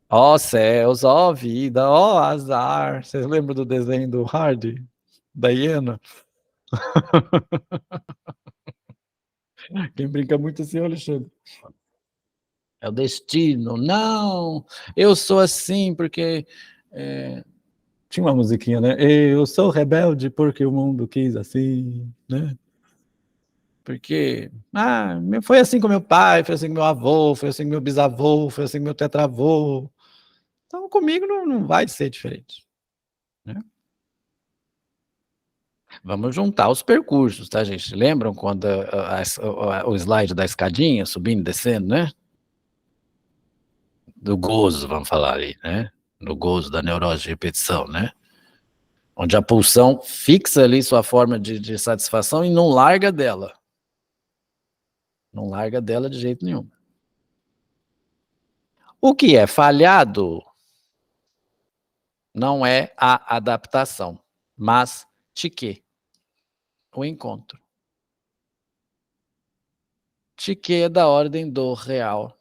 Ó céus, ó vida, ó azar. Vocês lembram do desenho do Hardy? Da hiena? Quem brinca muito assim é o Alexandre. É o destino. Não, eu sou assim porque... Tinha uma musiquinha, né? Eu sou rebelde porque o mundo quis assim, né? Porque foi assim com meu pai, foi assim com meu avô, foi assim com meu bisavô, foi assim com meu tetravô. Então comigo não vai ser diferente, né? Vamos juntar os percursos, tá, gente? Lembram quando o slide da escadinha, subindo e descendo, né? Do gozo, vamos falar ali, né? Do gozo da neurose de repetição, né? Onde a pulsão fixa ali sua forma de satisfação e não larga dela. Não larga dela de jeito nenhum. O que é falhado não é a adaptação, mas tique, o encontro. Tique é da ordem do real.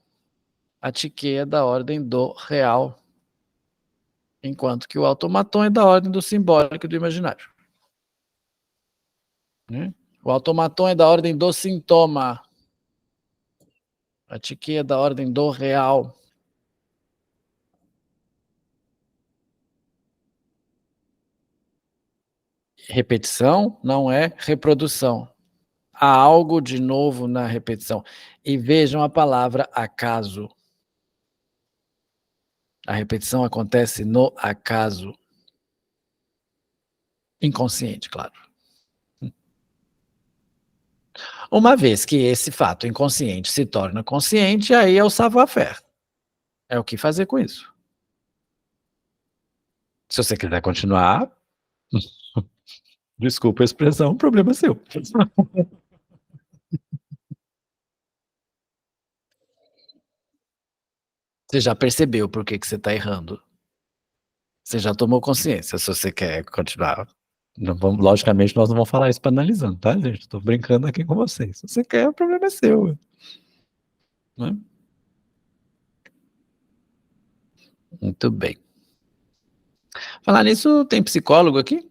A tique é da ordem do real. Enquanto que o automaton é da ordem do simbólico e do imaginário. Né? O automaton é da ordem do sintoma. A tique é da ordem do real. Repetição não é reprodução. Há algo de novo na repetição. E vejam a palavra acaso. A repetição acontece no acaso. Inconsciente, claro. Uma vez que esse fato inconsciente se torna consciente, aí é o savoir-faire. É o que fazer com isso. Se você quiser continuar, desculpa a expressão, o problema é seu. Você já percebeu por que você está errando. Você já tomou consciência, se você quer continuar. Não vamos, logicamente, nós não vamos falar isso para analisando, tá, gente? Estou brincando aqui com vocês. Se você quer, o problema é seu. Né? Muito bem. Falar nisso, tem psicólogo aqui?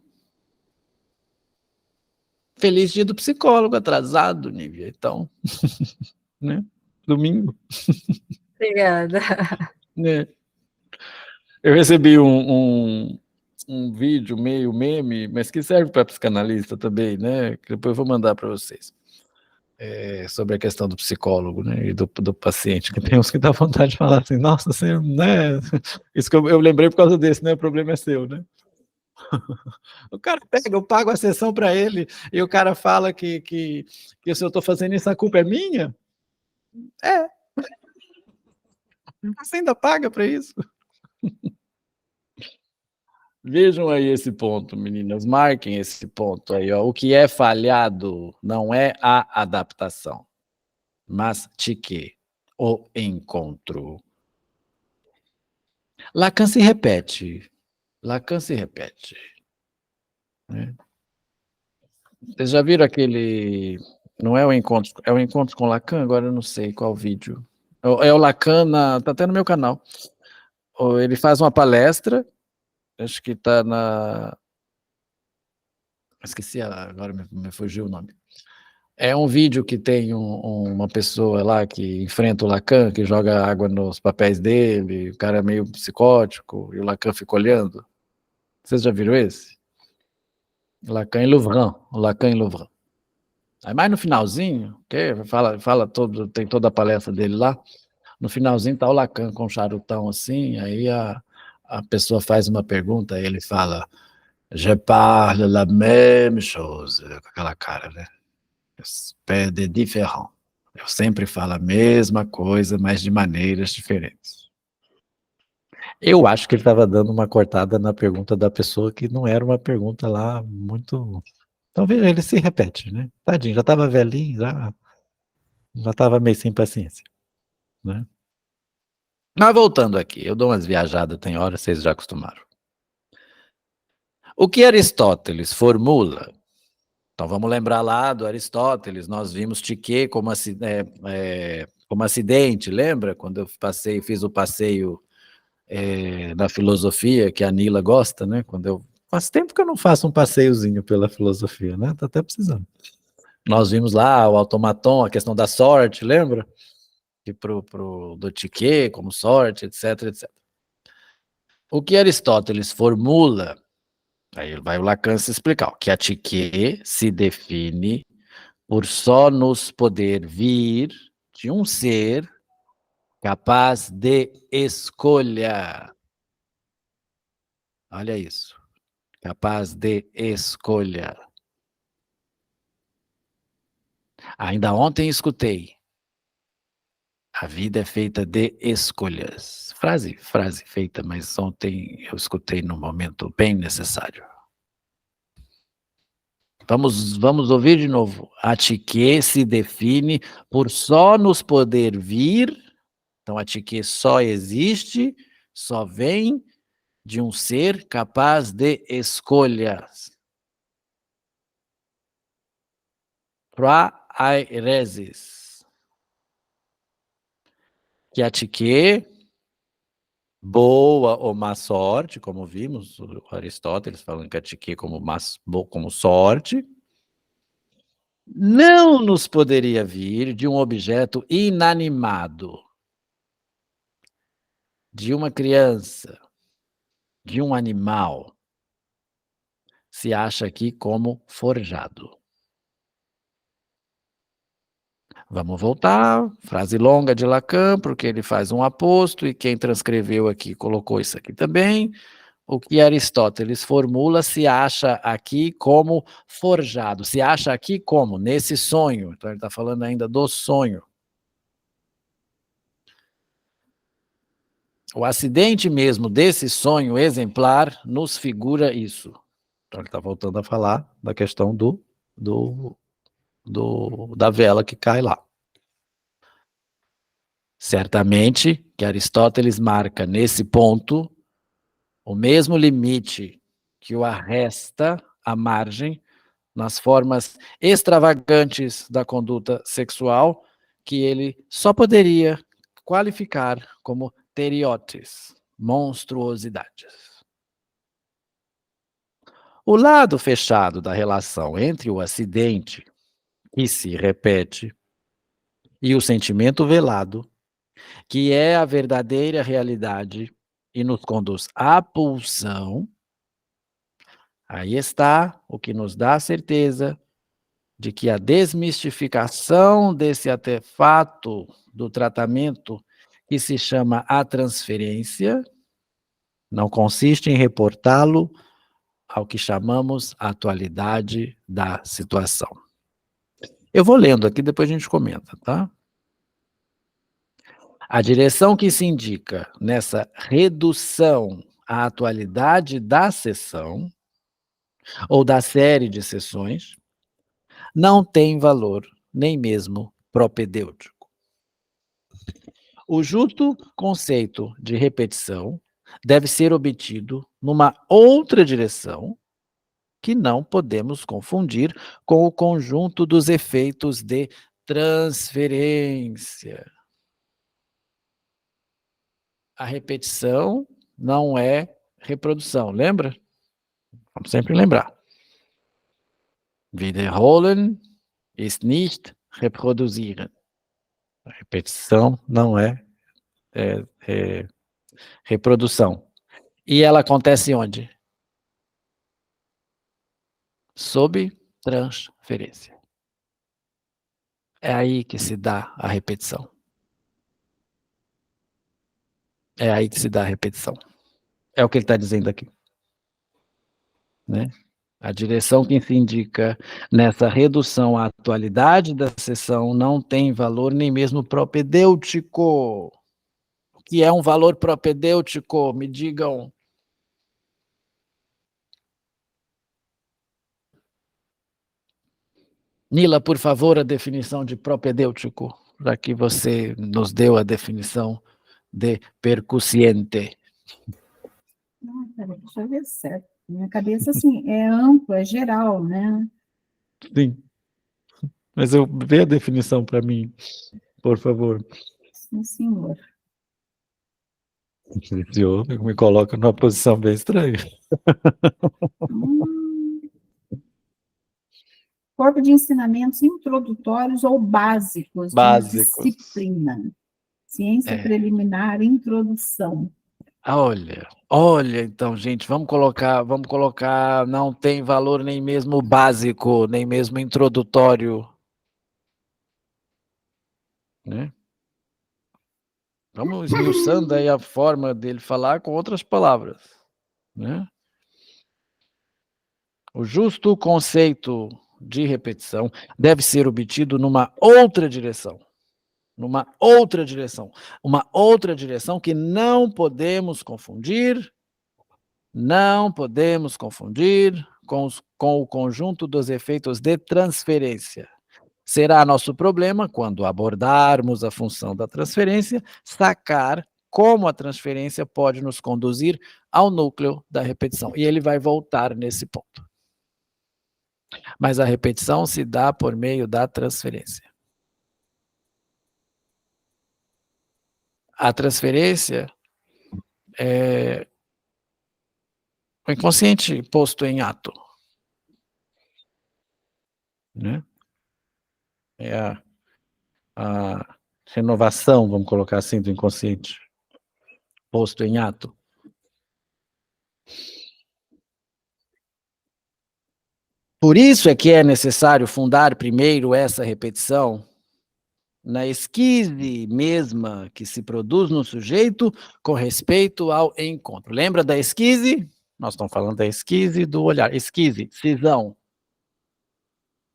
Feliz dia do psicólogo, atrasado, Nívia. Então, né? Domingo. Obrigada. Né? Eu recebi um vídeo meio meme, mas que serve para psicanalista também, né? Que depois eu vou mandar para vocês. Sobre a questão do psicólogo, né? E do paciente, que tem uns que dá vontade de falar assim, nossa, você, né? Isso que eu lembrei por causa desse, né? O problema é seu, né? O cara pega, eu pago a sessão para ele, e o cara fala que se eu estou fazendo isso, a culpa é minha? Você ainda paga para isso? Vejam aí esse ponto, meninas, marquem esse ponto aí, ó. O que é falhado não é a adaptação, mas tique, o encontro. Lacan se repete. Né? Vocês já viram aquele... Não é o encontro, é o encontro com Lacan? Agora eu não sei qual vídeo. É o Lacan, tá até no meu canal. Ele faz uma palestra, acho que tá na... Esqueci, agora me fugiu o nome. É um vídeo que tem uma pessoa lá que enfrenta o Lacan, que joga água nos papéis dele, o cara é meio psicótico, e o Lacan fica olhando. Vocês já viram esse? Lacan e Louvrant, o Lacan e Louvrant. Aí mais no finalzinho, fala tem toda a palestra dele lá, no finalzinho tá o Lacan com um charutão assim, aí a pessoa faz uma pergunta, aí ele fala, je parle la même chose, com aquela cara, né? De différent. Eu sempre falo a mesma coisa, mas de maneiras diferentes. Eu acho que ele estava dando uma cortada na pergunta da pessoa que não era uma pergunta lá muito... Talvez ele se repete, né? Tadinho, já estava velhinho, já estava meio sem paciência, né? Mas voltando aqui, eu dou umas viajadas, tem hora, vocês já acostumaram. O que Aristóteles formula... Então vamos lembrar lá do Aristóteles, nós vimos Tique como acidente, lembra? Quando eu fiz o passeio da filosofia, que a Nila gosta, né? Faz tempo que eu não faço um passeiozinho pela filosofia, né? Tá até precisando. Nós vimos lá o automaton, a questão da sorte, lembra? Que do Tique como sorte, etc, etc. O que Aristóteles formula, aí vai o Lacan se explicar, que a Tique se define por só nos poder vir de um ser capaz de escolha. Olha isso. Capaz de escolha. Ainda ontem escutei. A vida é feita de escolhas. Frase feita, mas ontem eu escutei num momento bem necessário. Vamos ouvir de novo. A Tique se define por só nos poder vir. Então a Tique só existe, só vem de um ser capaz de escolhas. Praeresis. Que a Tique, boa ou má sorte, como vimos, o Aristóteles falando que a Tique como sorte, não nos poderia vir de um objeto inanimado, de uma criança, de um animal, se acha aqui como forjado. Vamos voltar, frase longa de Lacan, porque ele faz um aposto, e quem transcreveu aqui colocou isso aqui também. O que Aristóteles formula se acha aqui como forjado, se acha aqui como? Nesse sonho. Então ele está falando ainda do sonho. O acidente mesmo desse sonho exemplar nos figura isso. Então ele está voltando a falar da questão da vela que cai lá. Certamente que Aristóteles marca nesse ponto o mesmo limite que o arresta à margem nas formas extravagantes da conduta sexual que ele só poderia qualificar como teriotes, monstruosidades. O lado fechado da relação entre o acidente, que se repete, e o sentimento velado, que é a verdadeira realidade, e nos conduz à pulsão, aí está o que nos dá a certeza de que a desmistificação desse artefato do tratamento, que se chama a transferência, não consiste em reportá-lo ao que chamamos a atualidade da situação. Eu vou lendo aqui, depois a gente comenta, tá? A direção que se indica nessa redução à atualidade da sessão, ou da série de sessões, não tem valor, nem mesmo propedêutico. O justo conceito de repetição deve ser obtido numa outra direção, que não podemos confundir com o conjunto dos efeitos de transferência. A repetição não é reprodução, lembra? Vamos sempre lembrar. Wiederholen ist nicht reproduzieren. A repetição não é reprodução. E ela acontece onde? Sob transferência. É aí que se dá a repetição. É aí que se dá a repetição. É o que ele está dizendo aqui. Né? A direção que se indica nessa redução à atualidade da sessão não tem valor nem mesmo propedêutico. O que é um valor propedêutico? Me digam. Nila, por favor, a definição de propedêutico, já que você nos deu a definição de percussiente. Peraí, deixa eu ver certo. Minha cabeça, assim, é ampla, é geral, né? Sim. Mas vê a definição para mim, por favor. Sim, senhor. Esse homem me coloca numa posição bem estranha. Corpo de ensinamentos introdutórios ou básicos de uma disciplina. Ciência preliminar, introdução. Olha, então, gente, vamos colocar, não tem valor nem mesmo básico, nem mesmo introdutório. Né? Vamos esmiuçando aí a forma dele falar com outras palavras. Né? O justo conceito de repetição deve ser obtido numa outra direção. Uma outra direção que não podemos confundir com o conjunto dos efeitos de transferência. Será nosso problema, quando abordarmos a função da transferência, sacar como a transferência pode nos conduzir ao núcleo da repetição. E ele vai voltar nesse ponto. Mas a repetição se dá por meio da transferência. A transferência é o inconsciente posto em ato. Né? É a renovação, vamos colocar assim, do inconsciente posto em ato. Por isso é que é necessário fundar primeiro essa repetição na esquise mesma que se produz no sujeito com respeito ao encontro. Lembra da esquise? Nós estamos falando da esquise do olhar. Esquise, cisão,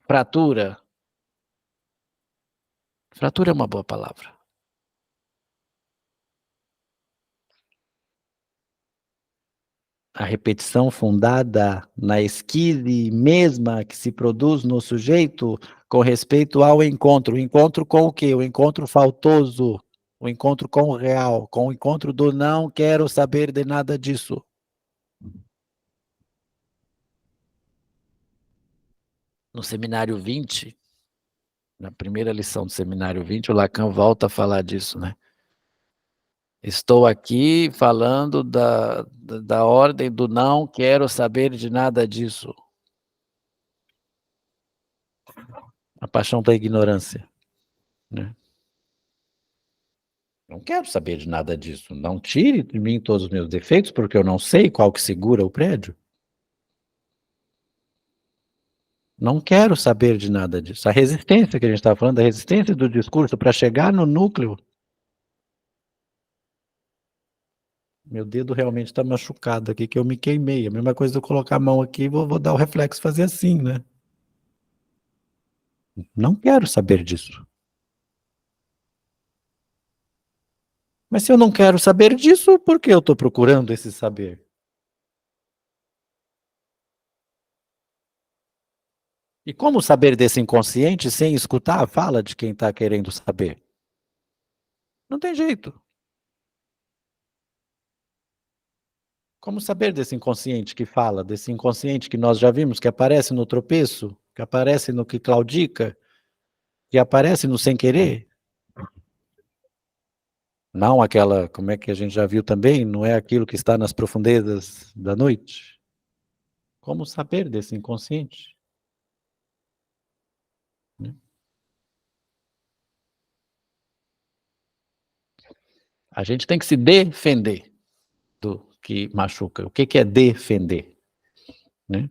fratura. Fratura é uma boa palavra. A repetição fundada na esquise mesma que se produz no sujeito com respeito ao encontro. O encontro com o quê? O encontro faltoso. O encontro com o real. Com o encontro do não quero saber de nada disso. No seminário 20, na primeira lição do seminário 20, o Lacan volta a falar disso, né? Estou aqui falando da ordem do não quero saber de nada disso. A paixão da ignorância. Né? Não quero saber de nada disso. Não tire de mim todos os meus defeitos, porque eu não sei qual que segura o prédio. Não quero saber de nada disso. A resistência que a gente estava falando, a resistência do discurso para chegar no núcleo. Meu dedo realmente está machucado aqui, que eu me queimei. A mesma coisa de eu colocar a mão aqui e vou dar o reflexo fazer assim, né? Não quero saber disso. Mas se eu não quero saber disso, por que eu estou procurando esse saber? E como saber desse inconsciente sem escutar a fala de quem está querendo saber? Não tem jeito. Como saber desse inconsciente que fala, desse inconsciente que nós já vimos, que aparece no tropeço, que aparece no que claudica, que aparece no sem querer? Não aquela, como é que a gente já viu também, não é aquilo que está nas profundezas da noite? Como saber desse inconsciente? A gente tem que se defender do que machuca. O que é defender? Né?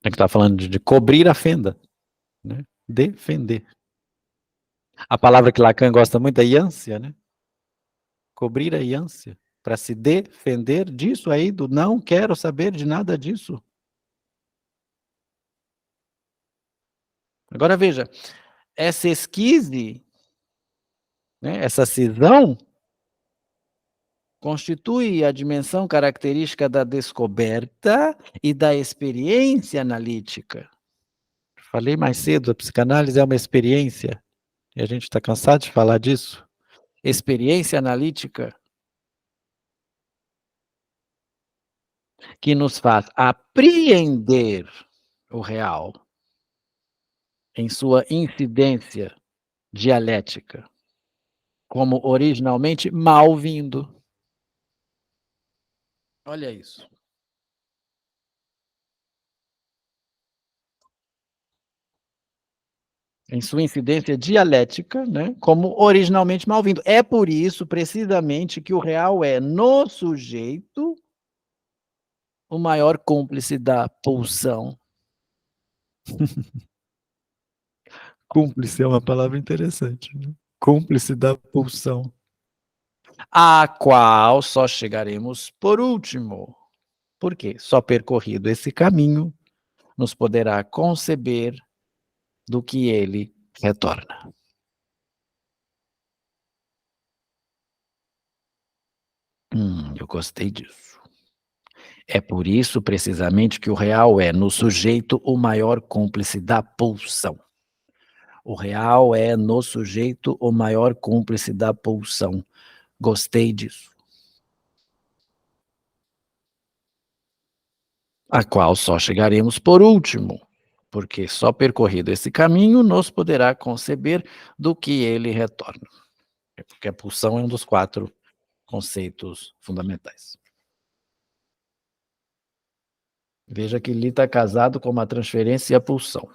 Tem que estar falando de cobrir a fenda. Né? Defender. A palavra que Lacan gosta muito é iância, né? Cobrir a iância. Para se defender disso aí, do não quero saber de nada disso. Agora veja, essa esquise, né, essa cisão, constitui a dimensão característica da descoberta e da experiência analítica. Falei mais cedo, a psicanálise é uma experiência, e a gente está cansado de falar disso. Experiência analítica que nos faz apreender o real em sua incidência dialética, como originalmente mal vindo. Olha isso. Em sua incidência dialética, né, como originalmente mal vindo. É por isso, precisamente, que o real é, no sujeito, o maior cúmplice da pulsão. Cúmplice é uma palavra interessante, né? Cúmplice da pulsão. A qual só chegaremos por último. Por quê? Só percorrido esse caminho nos poderá conceber do que ele retorna. Eu gostei disso. É por isso, precisamente, que o real é, no sujeito, o maior cúmplice da pulsão. O real é, no sujeito, o maior cúmplice da pulsão. Gostei disso. A qual só chegaremos por último, porque só percorrido esse caminho nos poderá conceber do que ele retorna. Porque a pulsão é um dos 4 conceitos fundamentais. Veja que ele está casado com uma transferência e a pulsão.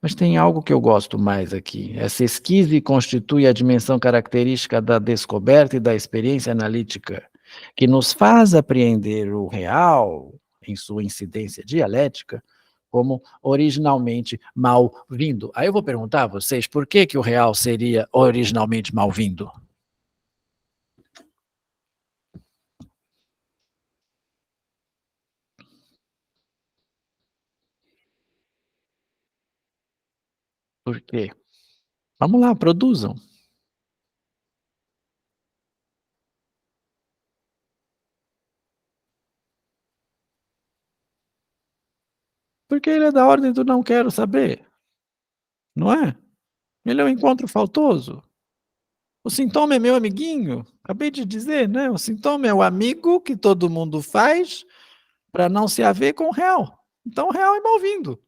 Mas tem algo que eu gosto mais aqui. Essa esquise constitui a dimensão característica da descoberta e da experiência analítica, que nos faz apreender o real, em sua incidência dialética, como originalmente mal-vindo. Aí eu vou perguntar a vocês, por que o real seria originalmente mal-vindo? Por quê? Vamos lá, produzam. Porque ele é da ordem do não quero saber. Não é? Ele é um encontro faltoso. O sintoma é meu amiguinho. Acabei de dizer, né? O sintoma é o amigo que todo mundo faz para não se haver com o real. Então o real é mal-vindo.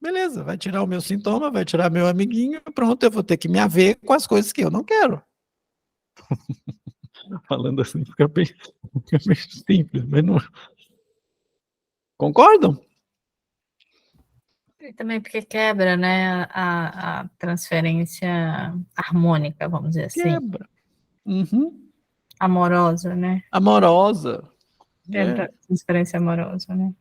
Beleza, vai tirar o meu sintoma, vai tirar meu amiguinho, pronto, eu vou ter que me haver com as coisas que eu não quero. Falando assim, fica bem simples, mas não... Concordam? E também porque quebra, né, a transferência harmônica, vamos dizer assim. Quebra. Uhum. Amorosa, né? Amorosa. Transferência amorosa, né?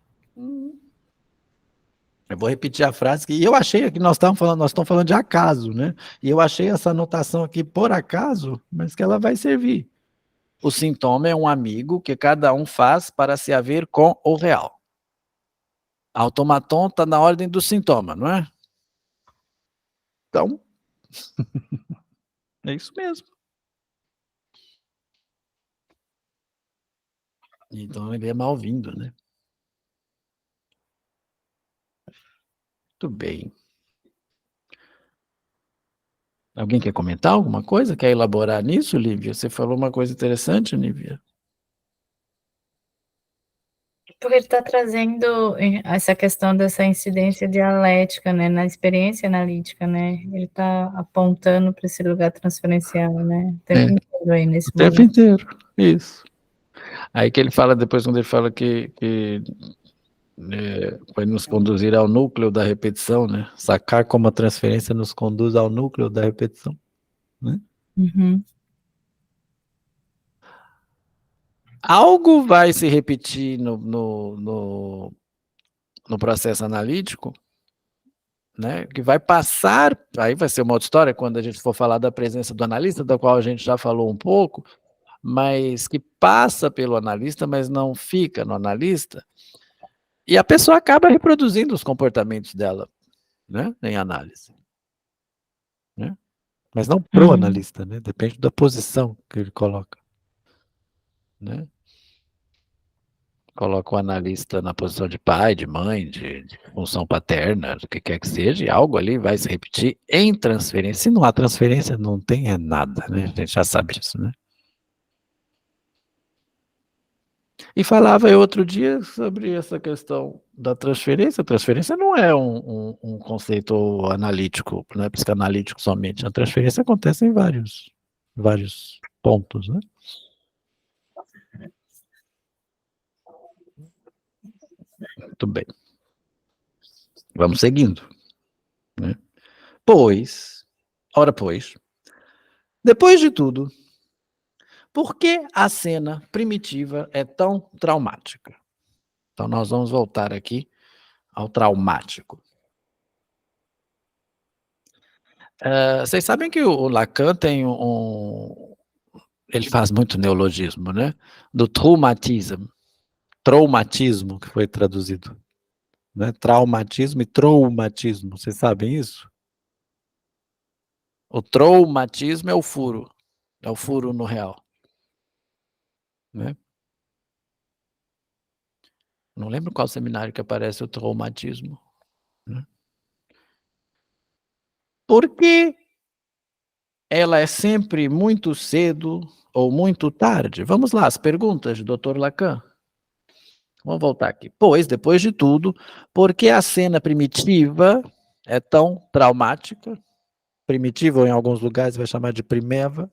Eu vou repetir a frase que eu achei que nós estamos falando de acaso, né? E eu achei essa anotação aqui por acaso, mas que ela vai servir. O sintoma é um amigo que cada um faz para se haver com o real. Automaton está na ordem do sintoma, não é? Então, é isso mesmo. Então ele é mal-vindo, né? Muito bem. Alguém quer comentar alguma coisa? Quer elaborar nisso, Lívia? Você falou uma coisa interessante, Lívia. Porque ele está trazendo essa questão dessa incidência dialética, né, na experiência analítica, né? Ele está apontando para esse lugar transferencial, né? O tempo inteiro aí nesse momento. O tempo inteiro, isso. Aí que ele fala, depois quando ele fala que vai nos conduzir ao núcleo da repetição, né? Sacar como a transferência nos conduz ao núcleo da repetição, né? Uhum. Algo vai se repetir no processo analítico, né? Que vai passar, aí vai ser uma outra história quando a gente for falar da presença do analista, da qual a gente já falou um pouco, mas que passa pelo analista, mas não fica no analista, e a pessoa acaba reproduzindo os comportamentos dela, né, em análise. Né? Mas não pro analista, né? Depende da posição que ele coloca. Né? Coloca o analista na posição de pai, de mãe, de função paterna, do que quer que seja, e algo ali vai se repetir em transferência. Se não há transferência, não tem nada, né? A gente já sabe disso, né? E falava eu outro dia sobre essa questão da transferência. A transferência não é um conceito analítico, não é psicanalítico somente. A transferência acontece em vários pontos, né? Muito bem. Vamos seguindo. Né? Ora pois, depois de tudo, por que a cena primitiva é tão traumática? Então nós vamos voltar aqui ao traumático. Vocês sabem que o Lacan tem ele faz muito neologismo, né? Do traumatismo, que foi traduzido. Né? Traumatismo e traumatismo, vocês sabem isso? O traumatismo é o furo no real. Né? Não lembro qual seminário que aparece o traumatismo. Né? Porque ela é sempre muito cedo ou muito tarde? Vamos lá, as perguntas do Dr. Lacan. Vamos voltar aqui. Pois, depois de tudo, por que a cena primitiva é tão traumática? Primitiva, ou em alguns lugares vai chamar de primeva.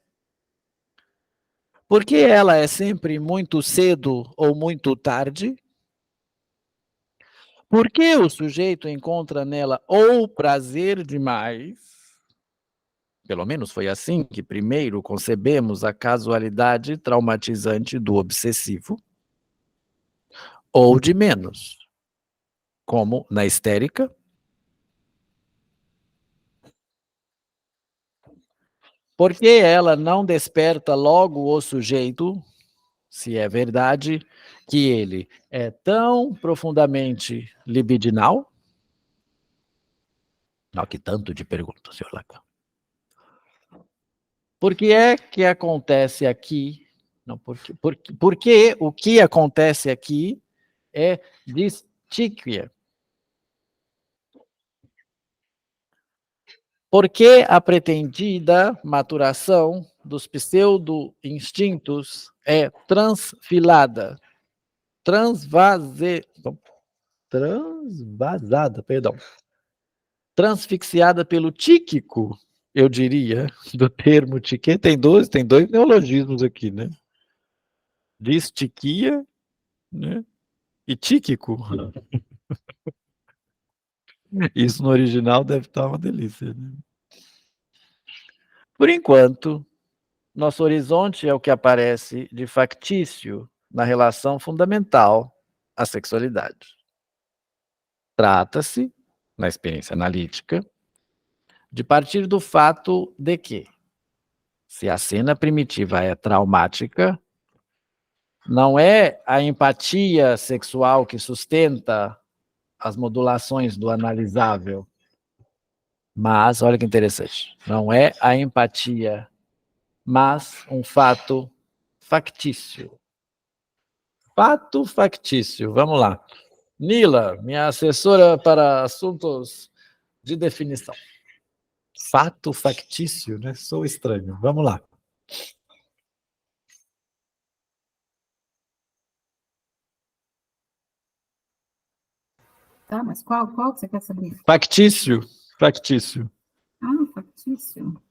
Por que ela é sempre muito cedo ou muito tarde? Por que o sujeito encontra nela ou prazer demais? Pelo menos foi assim que primeiro concebemos a casualidade traumatizante do obsessivo, ou de menos, como na histérica. Porque ela não desperta logo o sujeito, se é verdade, que ele é tão profundamente libidinal? Olha que tanto de pergunta, senhor Lacan. Por que é que acontece aqui? Não, porque o que acontece aqui é distíquia. Porque a pretendida maturação dos pseudo-instintos é transvasada, transfixiada pelo tíquico, eu diria, do termo tique. Tem dois neologismos aqui, né? Distiquia, né? E tíquico. Isso no original deve estar uma delícia, né? Por enquanto, nosso horizonte é o que aparece de factício na relação fundamental à sexualidade. Trata-se, na experiência analítica, de partir do fato de que, se a cena primitiva é traumática, não é a empatia sexual que sustenta as modulações do analisável, mas, olha que interessante, não é a empatia, mas um fato factício. Fato factício, vamos lá. Nila, minha assessora para assuntos de definição. Fato factício, né? Sou estranho. Vamos lá. Tá, mas qual que você quer saber? Factício. Factício. Ah, factício.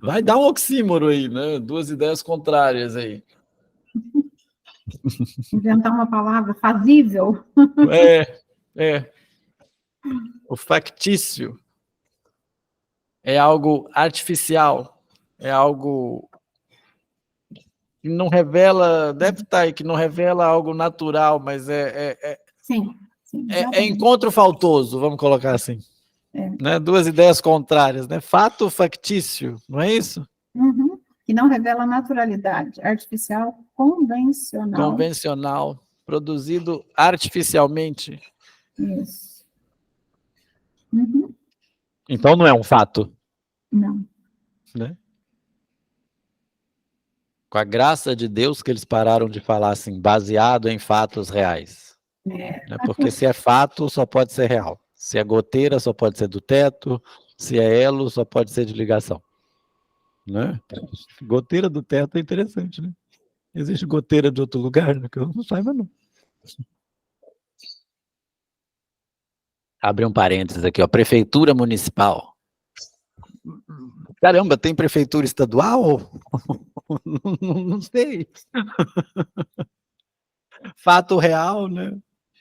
Vai dar um oxímoro aí, né? Duas ideias contrárias aí. Inventar uma palavra fazível. É. O factício é algo artificial, é algo que não revela, deve estar aí, que não revela algo natural, mas Sim, é encontro faltoso, vamos colocar assim. Né? Duas ideias contrárias, né? Fato factício, não é isso? Uhum. Que não revela naturalidade, artificial, convencional. Convencional, produzido artificialmente. Isso. Uhum. Então não é um fato. Não. Né? Com a graça de Deus que eles pararam de falar assim, baseado em fatos reais. Né? Porque se é fato, só pode ser real. Se é goteira, só pode ser do teto. Se é elo, só pode ser de ligação. Né? Goteira do teto é interessante, né? Existe goteira de outro lugar, né? Que eu não saiba, não. Abre um parênteses aqui, ó. Prefeitura municipal. Caramba, tem prefeitura estadual? Não sei. Fato real, né?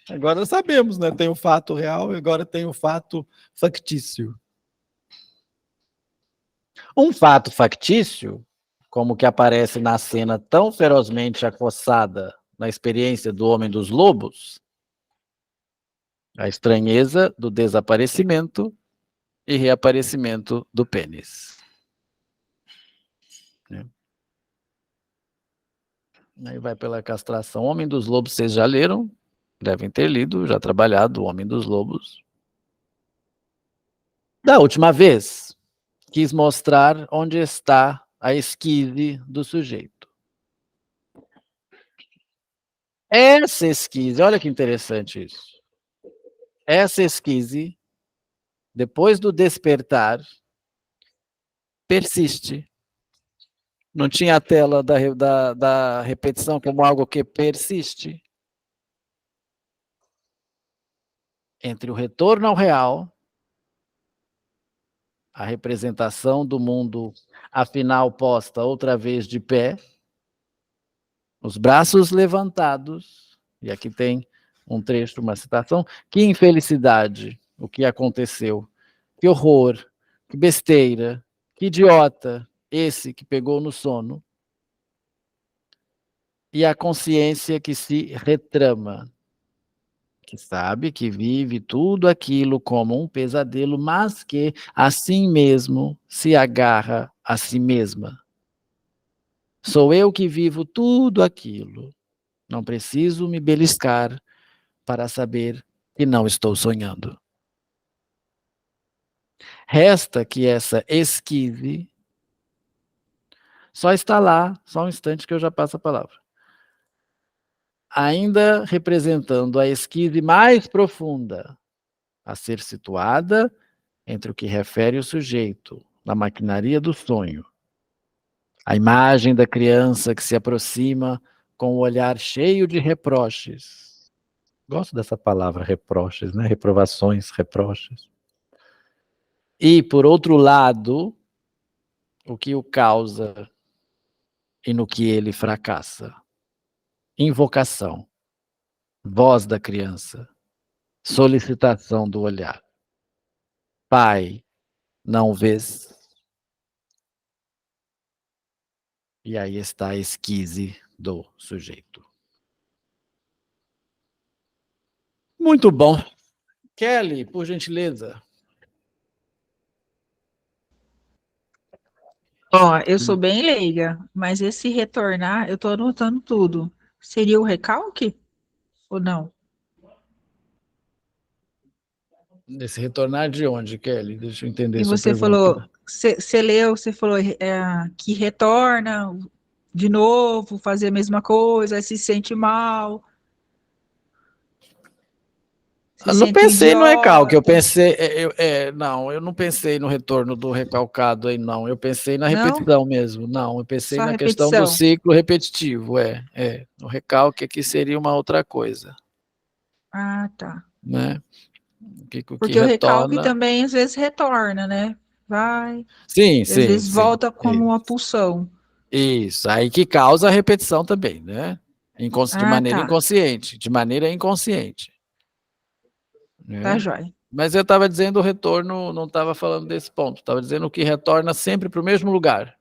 Agora sabemos, né? Tem o fato real e agora tem o fato factício. Um fato factício, como que aparece na cena tão ferozmente acossada na experiência do Homem dos Lobos, a estranheza do desaparecimento e reaparecimento do pênis. Aí vai pela castração. Homem dos Lobos, vocês já leram? Devem ter lido, já trabalhado, o Homem dos Lobos. Da última vez, quis mostrar onde está a esquise do sujeito. Essa esquise, olha que interessante isso. Essa esquise, depois do despertar, persiste. Não tinha a tela da repetição como algo que persiste. Entre o retorno ao real, a representação do mundo, afinal posta outra vez de pé, os braços levantados, e aqui tem um trecho, uma citação, que infelicidade o que aconteceu, que horror, que besteira, que idiota esse que pegou no sono, e a consciência que se retrama, que sabe que vive tudo aquilo como um pesadelo, mas que assim mesmo se agarra a si mesma. Sou eu que vivo tudo aquilo. Não preciso me beliscar para saber que não estou sonhando. Resta que essa esquive só está lá, só um instante que eu já passo a palavra. Ainda representando a esquive mais profunda, a ser situada entre o que refere o sujeito na maquinaria do sonho. A imagem da criança que se aproxima com o olhar cheio de reproches. Gosto dessa palavra, reproches, né? Reprovações, reproches. E, por outro lado, o que o causa e no que ele fracassa. Invocação. Voz da criança. Solicitação do olhar. Pai, não vês? E aí está a esquise do sujeito. Muito bom. Kelly, por gentileza. Ó, eu sou bem leiga, mas esse retornar, eu estou anotando tudo. Seria o recalque? Ou não? Esse retornar de onde, Kelly? Deixa eu entender E sua você pergunta. falou, você falou que retorna de novo, fazer a mesma coisa, se sente mal. Se Eu não sente um pensei no recalque, eu idiota. pensei, não, eu não pensei no retorno do recalcado aí, não, eu pensei na Não? repetição mesmo, não, eu pensei Só na questão do repetição. ciclo repetitivo, o recalque aqui seria uma outra coisa, Ah, tá. né, o que Porque o recalque retorna, também às vezes retorna, né? Vai, sim, e às sim, vezes sim, volta como uma pulsão. isso, aí que causa a repetição também, né, de Ah, maneira tá. inconsciente, Tá, né. joia. Mas eu estava dizendo o retorno, não estava falando desse ponto, estava dizendo que retorna sempre para o mesmo lugar,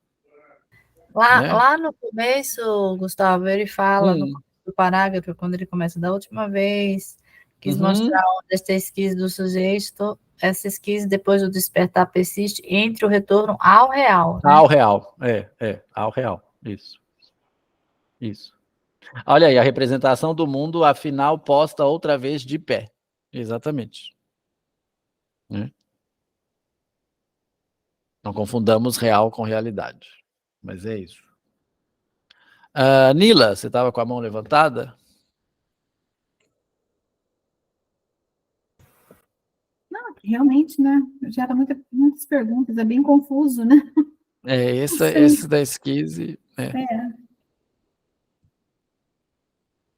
né? Lá no começo, Gustavo, ele fala no Hum. começo do parágrafo, quando ele começa da última vez, quis Uhum. mostrar onde esta esquise do sujeito, essa esquise depois do despertar persiste entre o retorno ao real, né? Ao real, ao real, isso. Olha aí, a representação do mundo, afinal, posta outra vez de pé, exatamente. Né? Não confundamos real com realidade, mas é isso. Nila, você estava com a mão levantada? Não, realmente, né? Gera muitas perguntas, é bem confuso, né? Esse da esquise,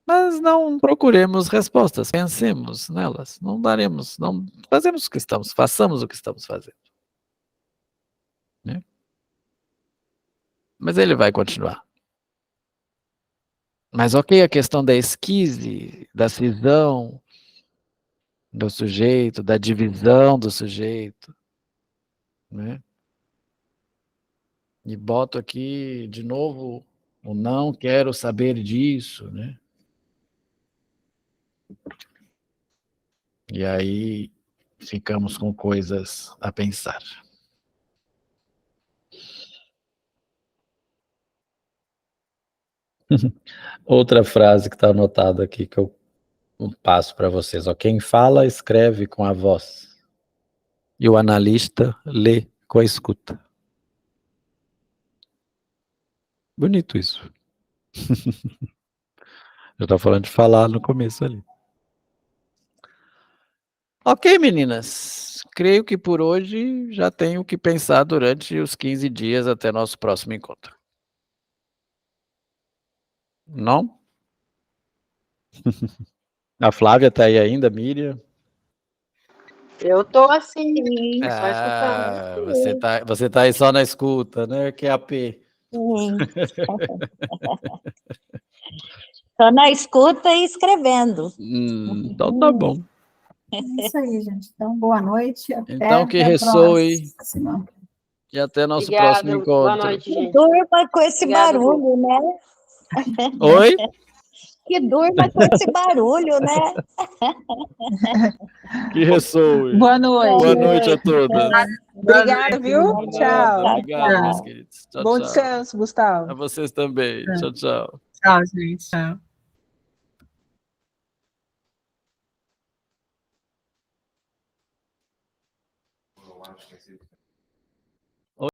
Mas não procuremos respostas, pensemos nelas, não façamos o que estamos fazendo. Né? Mas ele vai continuar. Mas ok, a questão da esquise, da cisão do sujeito, da divisão do sujeito, né? E boto aqui de novo o não quero saber disso, né? E aí ficamos com coisas a pensar. Outra frase que está anotada aqui que eu passo para vocês. Ó, quem fala, escreve com a voz. E o analista lê com a escuta. Bonito isso. Eu estava falando de falar no começo ali. Ok, meninas. Creio que por hoje já tenho o que pensar durante os 15 dias até nosso próximo encontro. Não? A Flávia está aí ainda, Miriam? Eu tô assim, Sim, só escutando. Você tá aí só na escuta, né? QAP. sim. Estou na escuta e escrevendo. Então tá bom. É isso aí, gente. Então, boa noite. Então que Até a ressoe próxima. e até nosso próximo Obrigada, boa encontro. noite, gente. Durma com esse Obrigada, Gu. barulho, né? Oi? Que durma com esse barulho, né? Que ressoe. Boa noite. Boa noite a todas. Obrigada, viu? Nada, Tchau. obrigado, meus queridos. Tchau, Bom tchau. descanso, Gustavo. A vocês também. Tchau, tchau. Tchau, gente. Tchau. Eu acho que